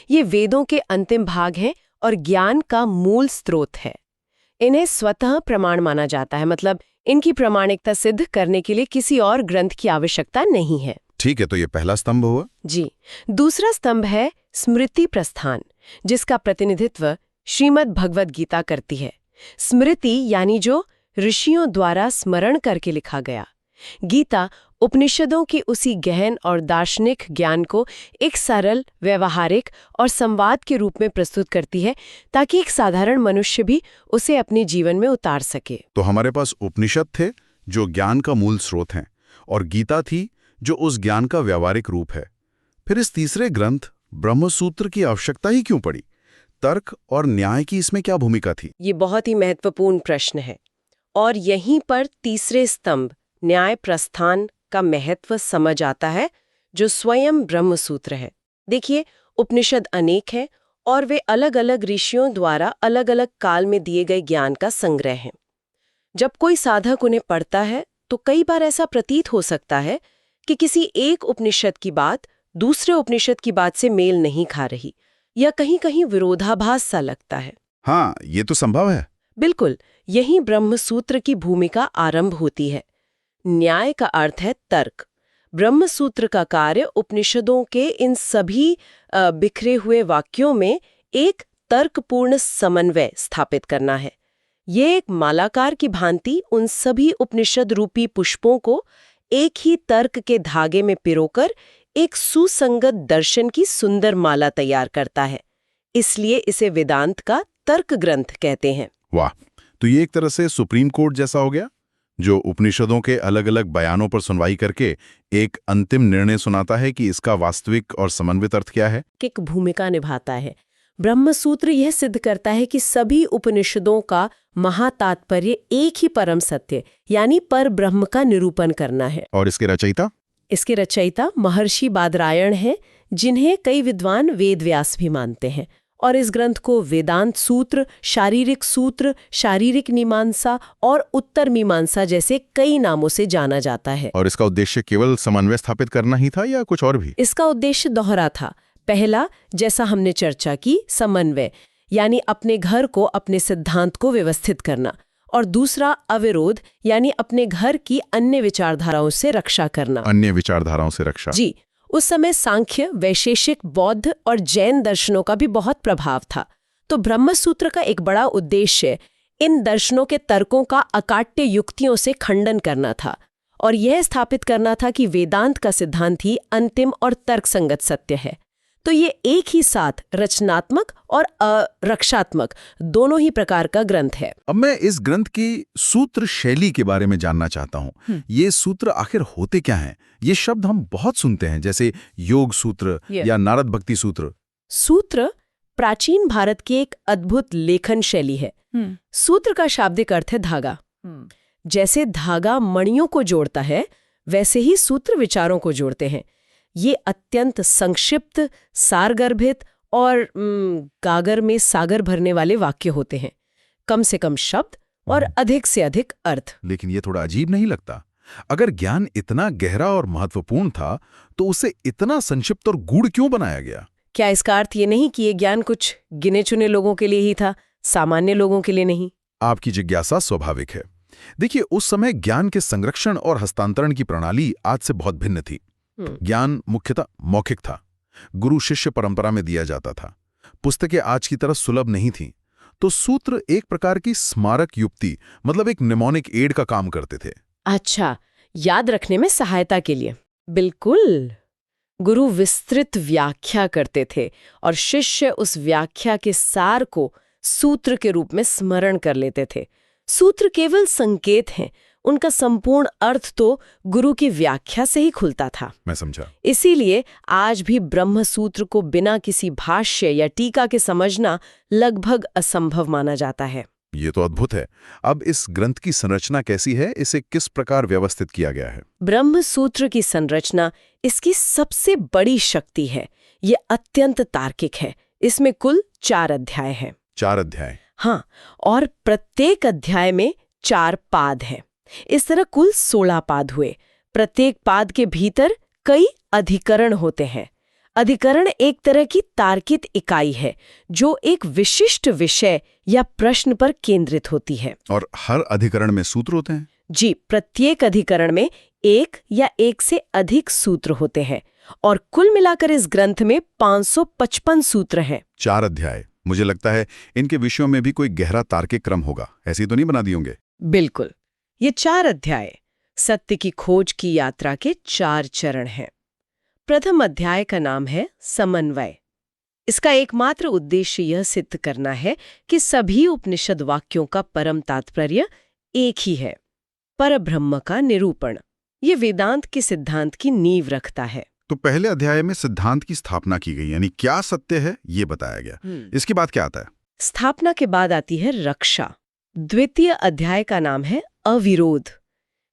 ये वेदों के अंतिम भाग हैं और ज्ञान का मूल स्रोत है। इन्हें स्वतः प्रमाण माना जाता है, मतलब इनकी प्रामाणिकता सिद्ध करने के लिए किसी और ग्रंथ की आवश्यकता नहीं है। ठीक है, तो ये पहला स्तंभ हुआ। जी, दूसरा स्तंभ है स्मृति प्रस्थान, जिसका प्रतिनिधित्व श्रीमद् भगवद गीता करती है। स्मृति यानी जो ऋषियों द्वारा स्मरण करके लिखा गया। गीता उपनिषदों के उसी गहन और दार्शनिक ज्ञान को एक सरल, व्यवहारिक और संवाद के रूप में प्रस्तुत करती है, ताकि एक साधारण मनुष्य भी उसे अपने जीवन में उतार सके। तो हमारे पास उपनिषद थे जो ज्ञान का मूल स्रोत हैं, और गीता थी जो उस ज्ञान का व्यावहारिक रूप है। फिर इस तीसरे ग्रंथ ब्रह्मसूत्र की आवश्यकता ही क्यों पड़ी? तर्क और न्याय की इसमें क्या भूमिका थी? ये बहुत ही महत्वपूर्ण प्रश्न है, और यहीं पर तीसरे स्तंभ न्याय प्रस्थान का महत्व समझ आता है, जो स्वयं ब्रह्मसूत्र है। देखिए, उपनिषद अनेक हैं और वे अलग अलग ऋषियों द्वारा अलग अलग काल में दिए गए ज्ञान का संग्रह हैं। जब कोई साधक उन्हें पढ़ता है तो कई बार ऐसा प्रतीत हो सकता है कि किसी एक उपनिषद की बात दूसरे उपनिषद की बात से मेल नहीं खा रही, या कहीं-कहीं विरोधाभास सा लगता है। हाँ, ये तो संभव है। बिल्कुल, यही ब्रह्मसूत्र की भूमिका आरंभ होती है। न्याय का अर्थ है तर्क। ब्रह्मसूत्र का कार्य उपनिषदों के इन सभी बिखरे हुए वाक्यों में एक तर्कपूर्ण समन्वय स्थापित करना है। ये एक मालाकार की भांति उन सभी उपनिषद रूपी पुष्पों को एक ही तर्क के धागे में पिरोकर एक सुसंगत दर्शन की सुंदर माला तैयार करता है। इसलिए इसे वेदांत का तर्क ग्रंथ कहते हैं। वाह, तो ये एक तरह से सुप्रीम कोर्ट जैसा हो गया, जो उपनिषदों के अलग अलग बयानों पर सुनवाई करके एक अंतिम निर्णय सुनाता है कि इसका वास्तविक और समन्वित अर्थ क्या है। एक भूमिका निभाता है। ब्रह्मसूत्र यह सिद्ध करता है कि सभी उपनिषदों का महातात्पर्य एक ही परम सत्य यानी पर ब्रह्म का निरूपण करना है। और इसके रचयिता? इसके रचयिता महर्षि बादरायण हैं, जिन्हें कई विद्वान वेदव्यास भी मानते हैं। और इस ग्रंथ को वेदांत सूत्र, शारीरिक मीमांसा और उत्तर मीमांसा जैसे कई नामों से जाना जाता है। और इसका उद्देश्य केवल समन्वय स्थापित करना ही था या कुछ और भी? इसका उद्देश्य दोहरा था। पहला, जैसा हमने चर्चा की, समन्वय यानी अपने घर को, अपने सिद्धांत को व्यवस्थित करना। और दूसरा, अविरोध यानी अपने घर की अन्य विचारधाराओं से रक्षा करना। अन्य विचारधाराओं से रक्षा? जी। उस समय सांख्य, वैशेषिक, बौद्ध और जैन दर्शनों का भी बहुत प्रभाव था। तो ब्रह्मसूत्र का एक बड़ा उद्देश्य इन दर्शनों के तर्कों का अकाट्य युक्तियों से खंडन करना था और यह स्थापित करना था कि वेदांत का सिद्धांत ही अंतिम और तर्कसंगत सत्य है। तो ये एक ही साथ रचनात्मक और रक्षात्मक दोनों ही प्रकार का ग्रंथ है। अब मैं इस ग्रंथ की सूत्र शैली के बारे में जानना चाहता हूँ। ये सूत्र आखिर होते क्या हैं? ये शब्द हम बहुत सुनते हैं, जैसे योग सूत्र या नारद भक्ति सूत्र। सूत्र प्राचीन भारत की एक अद्भुत लेखन शैली है। सूत्र का शाब्दिक अर्थ है धागा। जैसे धागा मणियों को जोड़ता है, वैसे ही सूत्र विचारों को जोड़ते हैं। ये अत्यंत संक्षिप्त, सारगर्भित और गागर में सागर भरने वाले वाक्य होते हैं। कम से कम शब्द और अधिक से अधिक अर्थ। लेकिन ये थोड़ा अजीब नहीं लगता? अगर ज्ञान इतना गहरा और महत्वपूर्ण था, तो उसे इतना संक्षिप्त और गूढ़ क्यों बनाया गया? क्या इसका अर्थ ये नहीं कि ये ज्ञान कुछ गिने चुने लोगों के लिए ही था, सामान्य लोगों के लिए नहीं? आपकी जिज्ञासा स्वाभाविक है। देखिए, उस समय ज्ञान के संरक्षण और हस्तांतरण की प्रणाली आज से बहुत भिन्न थी। ज्ञान मुख्यतः मौखिक था, गुरु शिष्य परंपरा में दिया जाता था। पुस्तकें आज की तरह सुलभ नहीं थीं, तो सूत्र एक प्रकार की स्मारक युक्ति, मतलब एक निमोनिक एड का काम करते थे। अच्छा, याद रखने में सहायता के लिए। बिल्कुल। गुरु विस्तृत व्याख्या करते थे और शिष्य उस व्याख्या के सार को सूत्र के रूप में स्मरण कर लेते थे। सूत्र केवल संकेत हैं, उनका संपूर्ण अर्थ तो गुरु की व्याख्या से ही खुलता था। मैं समझा। इसीलिए आज भी ब्रह्म सूत्र को बिना किसी भाष्य या टीका के समझना लगभग असंभव माना जाता है। ये तो अद्भुत है। अब इस ग्रंथ की संरचना कैसी है? इसे किस प्रकार व्यवस्थित किया गया है? ब्रह्म सूत्र की संरचना इसकी सबसे बड़ी शक्ति है। ये अत्यंत तार्किक है। इसमें कुल 4 अध्याय हैं। 4 अध्याय? हाँ, और प्रत्येक अध्याय में 4 पाद हैं। इस तरह कुल 16 पाद हुए। प्रत्येक पाद के भीतर कई अधिकरण होते हैं। अधिकरण एक तरह की तार्किक इकाई है जो एक विशिष्ट विषय या प्रश्न पर केंद्रित होती है। और हर अधिकरण में सूत्र होते हैं? जी, प्रत्येक अधिकरण में 1 या 1 से अधिक सूत्र होते हैं और कुल मिलाकर इस ग्रंथ में 555 सूत्र हैं। 4 अध्याय। मुझे लगता है इनके विषयों में भी कोई गहरा तार्किक क्रम होगा। ऐसे ही तो नहीं बना दिए होंगे? बिल्कुल। ये 4 अध्याय सत्य की खोज की यात्रा के 4 चरण हैं। प्रथम अध्याय का नाम है समन्वय। इसका एकमात्र उद्देश्य यह सिद्ध करना है कि सभी उपनिषद वाक्यों का परम तात्पर्य एक ही है, परब्रह्म का निरूपण। ये वेदांत के सिद्धांत की नींव रखता है। तो पहले अध्याय में सिद्धांत की स्थापना की गई, यानी क्या सत्य है ये बताया गया। इसके बाद क्या आता है? स्थापना के बाद आती है रक्षा। द्वितीय अध्याय का नाम है अविरोध।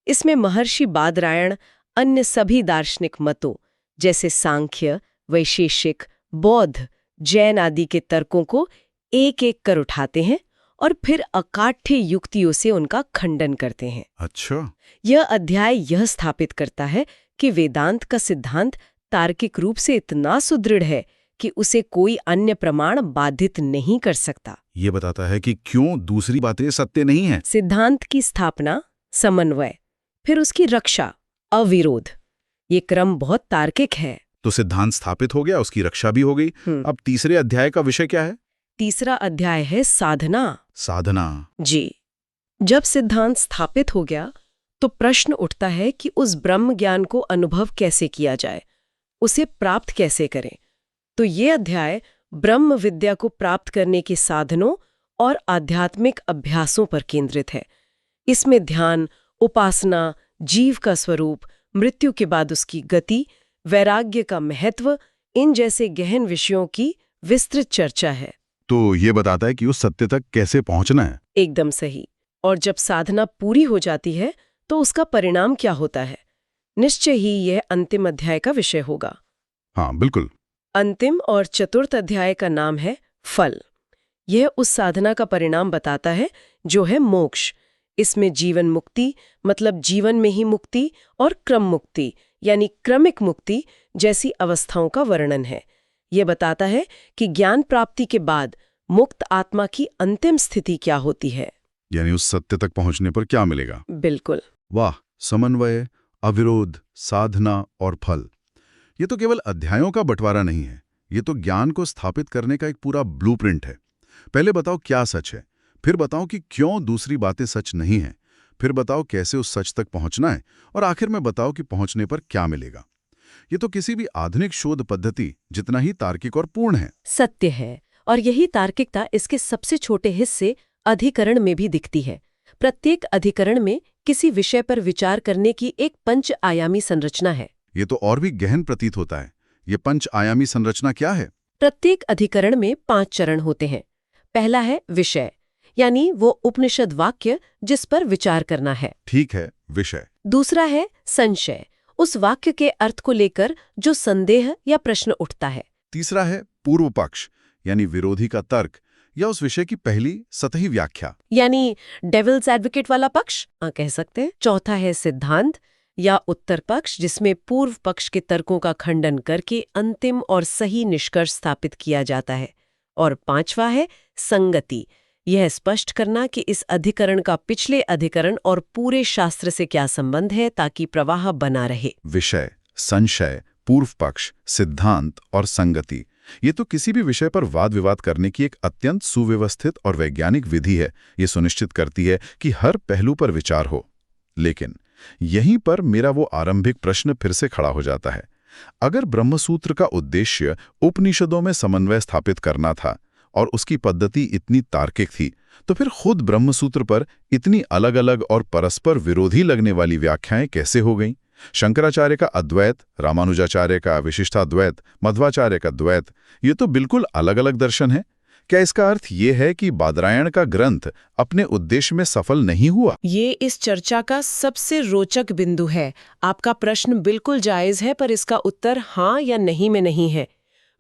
इसमें महर्षि बादरायण अन्य सभी दार्शनिक मतों जैसे सांख्य, वैशेषिक, बौद्ध, जैन आदि के तर्कों को एक एक कर उठाते हैं और फिर अकाट्य युक्तियों से उनका खंडन करते हैं। अच्छा। यह अध्याय यह स्थापित करता है कि वेदांत का सिद्धांत तार्किक रूप से इतना सुदृढ़ है कि उसे कोई अन्य प्रमाण बाधित नहीं कर सकता। ये बताता है कि क्यों दूसरी बातें सत्य नहीं हैं। सिद्धांत की स्थापना, समन्वय, फिर उसकी रक्षा, अविरोध। ये क्रम बहुत तार्किक है। तो सिद्धांत स्थापित हो गया, उसकी रक्षा भी हो गई। अब तीसरे अध्याय का विषय क्या है? तीसरा अध्याय है साधना। साधना। जी। जब सिद्धांत स्थापित हो गया तो प्रश्न उठता है कि उस ब्रह्म ज्ञान को अनुभव कैसे किया जाए, उसे प्राप्त कैसे करें। तो ये अध्याय ब्रह्म विद्या को प्राप्त करने के साधनों और आध्यात्मिक अभ्यासों पर केंद्रित है। इसमें ध्यान, उपासना, जीव का स्वरूप, मृत्यु के बाद उसकी गति, वैराग्य का महत्व, इन जैसे गहन विषयों की विस्तृत चर्चा है। तो ये बताता है कि उस सत्य तक कैसे पहुंचना है। एकदम सही। और जब साधना पूरी हो जाती है तो उसका परिणाम क्या होता है, निश्चय ही यह अंतिम अध्याय का विषय होगा। हाँ, बिल्कुल। अंतिम और चतुर्थ अध्याय का नाम है फल। यह उस साधना का परिणाम बताता है जो है मोक्ष। इसमें जीवन मुक्ति, मतलब जीवन में ही मुक्ति, और क्रम मुक्ति यानी क्रमिक मुक्ति जैसी अवस्थाओं का वर्णन है। यह बताता है कि ज्ञान प्राप्ति के बाद मुक्त आत्मा की अंतिम स्थिति क्या होती है, यानी उस सत्य तक पहुंचने पर क्या मिलेगा। बिल्कुल। वाह, समन्वय, अविरोध, साधना और फल, ये तो केवल अध्यायों का बंटवारा नहीं है, ये तो ज्ञान को स्थापित करने का एक पूरा ब्लूप्रिंट है। पहले बताओ क्या सच है, फिर बताओ कि क्यों दूसरी बातें सच नहीं हैं, फिर बताओ कैसे उस सच तक पहुंचना है, और आखिर में बताओ कि पहुंचने पर क्या मिलेगा। ये तो किसी भी आधुनिक शोध पद्धति जितना ही तार्किक और पूर्ण है। सत्य है, और यही तार्किकता इसके सबसे छोटे हिस्से अधिकरण में भी दिखती है। प्रत्येक अधिकरण में किसी विषय पर विचार करने की एक पंच आयामी संरचना है। ये तो और भी गहन प्रतीत होता है। ये पंच आयामी संरचना क्या है? प्रत्येक अधिकरण में 5 चरण होते हैं। पहला है विषय, यानी वो उपनिषद वाक्य जिस पर विचार करना है। ठीक है, विषय। दूसरा है संशय, उस वाक्य के अर्थ को लेकर जो संदेह या प्रश्न उठता है। तीसरा है पूर्व पक्ष, यानी विरोधी का तर्क या उस विषय की पहली सतही व्याख्या, यानी डेविल्स एडवोकेट वाला पक्ष कह सकते हैं। चौथा है सिद्धांत या उत्तर पक्ष, जिसमें पूर्व पक्ष के तर्कों का खंडन करके अंतिम और सही निष्कर्ष स्थापित किया जाता है। और पांचवा है संगति, यह स्पष्ट करना कि इस अधिकरण का पिछले अधिकरण और पूरे शास्त्र से क्या संबंध है, ताकि प्रवाह बना रहे। विषय, संशय, पूर्व पक्ष, सिद्धांत और संगति, ये तो किसी भी विषय पर वाद विवाद करने की एक अत्यंत सुव्यवस्थित और वैज्ञानिक विधि है। ये सुनिश्चित करती है कि हर पहलू पर विचार हो। लेकिन यहीं पर मेरा वो आरंभिक प्रश्न फिर से खड़ा हो जाता है। अगर ब्रह्मसूत्र का उद्देश्य उपनिषदों में समन्वय स्थापित करना था और उसकी पद्धति इतनी तार्किक थी, तो फिर खुद ब्रह्मसूत्र पर इतनी अलग अलग और परस्पर विरोधी लगने वाली व्याख्याएं कैसे हो गईं? शंकराचार्य का अद्वैत, रामानुजाचार्य का विशिष्टाद्वैत, मध्वाचार्य का द्वैत, ये तो बिल्कुल अलग अलग दर्शन है। क्या इसका अर्थ ये है कि बादरायण का ग्रंथ अपने उद्देश्य में सफल नहीं हुआ? ये इस चर्चा का सबसे रोचक बिंदु है। आपका प्रश्न बिल्कुल जायज है, पर इसका उत्तर हाँ या नहीं में नहीं है।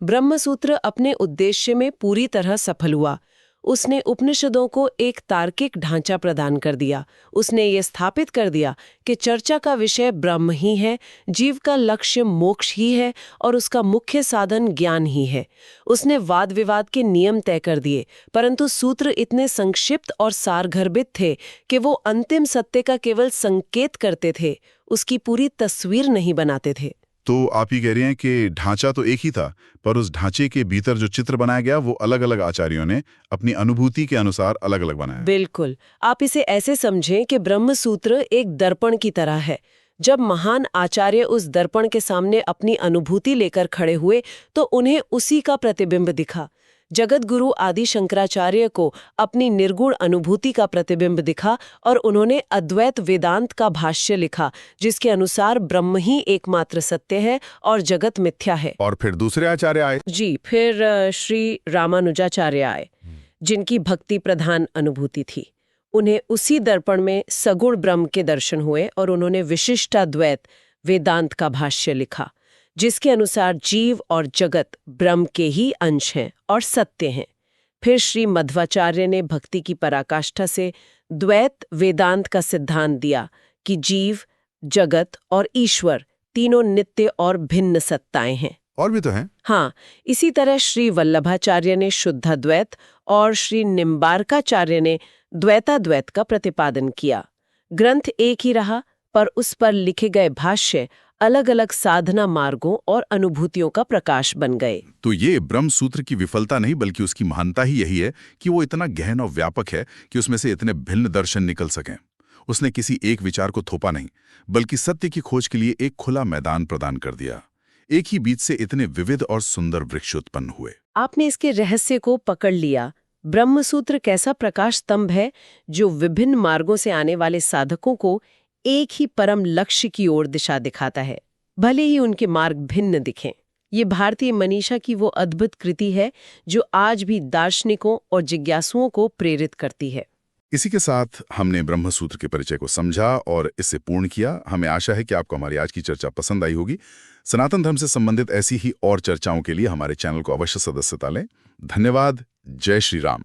ब्रह्मसूत्र अपने उद्देश्य में पूरी तरह सफल हुआ। उसने उपनिषदों को एक तार्किक ढांचा प्रदान कर दिया। उसने ये स्थापित कर दिया कि चर्चा का विषय ब्रह्म ही है, जीव का लक्ष्य मोक्ष ही है और उसका मुख्य साधन ज्ञान ही है। उसने वाद विवाद के नियम तय कर दिए, परंतु सूत्र इतने संक्षिप्त और सारगर्भित थे कि वो अंतिम सत्य का केवल संकेत करते थे, उसकी पूरी तस्वीर नहीं बनाते थे। तो आप ही कह रहे हैं कि ढांचा तो एक ही था, पर उस ढांचे के भीतर जो चित्र बनाया गया वो अलग अलग आचार्यों ने अपनी अनुभूति के अनुसार अलग अलग बनाया। बिल्कुल, आप इसे ऐसे समझें कि ब्रह्मसूत्र एक दर्पण की तरह है। जब महान आचार्य उस दर्पण के सामने अपनी अनुभूति लेकर खड़े हुए तो उन्हें उसी का प्रतिबिंब दिखा। जगत गुरु आदि शंकराचार्य को अपनी निर्गुण अनुभूति का प्रतिबिंब दिखा और उन्होंने अद्वैत वेदांत का भाष्य लिखा, जिसके अनुसार ब्रह्म ही एकमात्र सत्य है और जगत मिथ्या है। और फिर दूसरे आचार्य आए। जी, फिर श्री रामानुजाचार्य आए, जिनकी भक्ति प्रधान अनुभूति थी। उन्हें उसी दर्पण में सगुण ब्रह्म के दर्शन हुए और उन्होंने विशिष्टाद्वैत वेदांत का भाष्य लिखा, जिसके अनुसार जीव और जगत ब्रह्म के ही अंश हैं और सत्य हैं। फिर श्री मध्वाचार्य ने भक्ति की पराकाष्ठा से द्वैत वेदांत का सिद्धांत दिया कि जीव, जगत और ईश्वर तीनों नित्य और भिन्न सत्ताएं हैं। और भी तो हैं। हाँ, इसी तरह श्री वल्लभाचार्य ने शुद्धाद्वैत और श्री निम्बार्काचार्य ने द्वैताद्वैत का प्रतिपादन किया। ग्रंथ एक ही रहा, पर उस पर लिखे गए भाष्य अलग अलग साधना मार्गों और अनुभूतियों का प्रकाश बन गए। तो ये ब्रह्मसूत्र की विफलता नहीं, बल्कि उसकी महानता ही यही है कि वो इतना गहन और व्यापक है कि उसमें से इतने भिन्न दर्शन निकल सकें। उसने किसी एक विचार को थोपा नहीं, बल्कि सत्य की खोज के लिए एक खुला मैदान प्रदान कर दिया। एक ही बीज से इतने विविध और सुंदर वृक्ष उत्पन्न हुए। आपने इसके रहस्य को पकड़ लिया। ब्रह्मसूत्र कैसा प्रकाश स्तंभ है जो विभिन्न मार्गों से आने वाले साधकों को एक ही परम लक्ष्य की ओर दिशा दिखाता है, भले ही उनके मार्ग भिन्न दिखें। ये भारतीय मनीषा की वो अद्भुत कृति है जो आज भी दार्शनिकों और जिज्ञासुओं को प्रेरित करती है। इसी के साथ हमने ब्रह्मसूत्र के परिचय को समझा और इससे पूर्ण किया। हमें आशा है कि आपको हमारी आज की चर्चा पसंद आई होगी। सनातन धर्म से संबंधित ऐसी ही और चर्चाओं के लिए हमारे चैनल को अवश्य सदस्यता लें। धन्यवाद। जय श्री राम।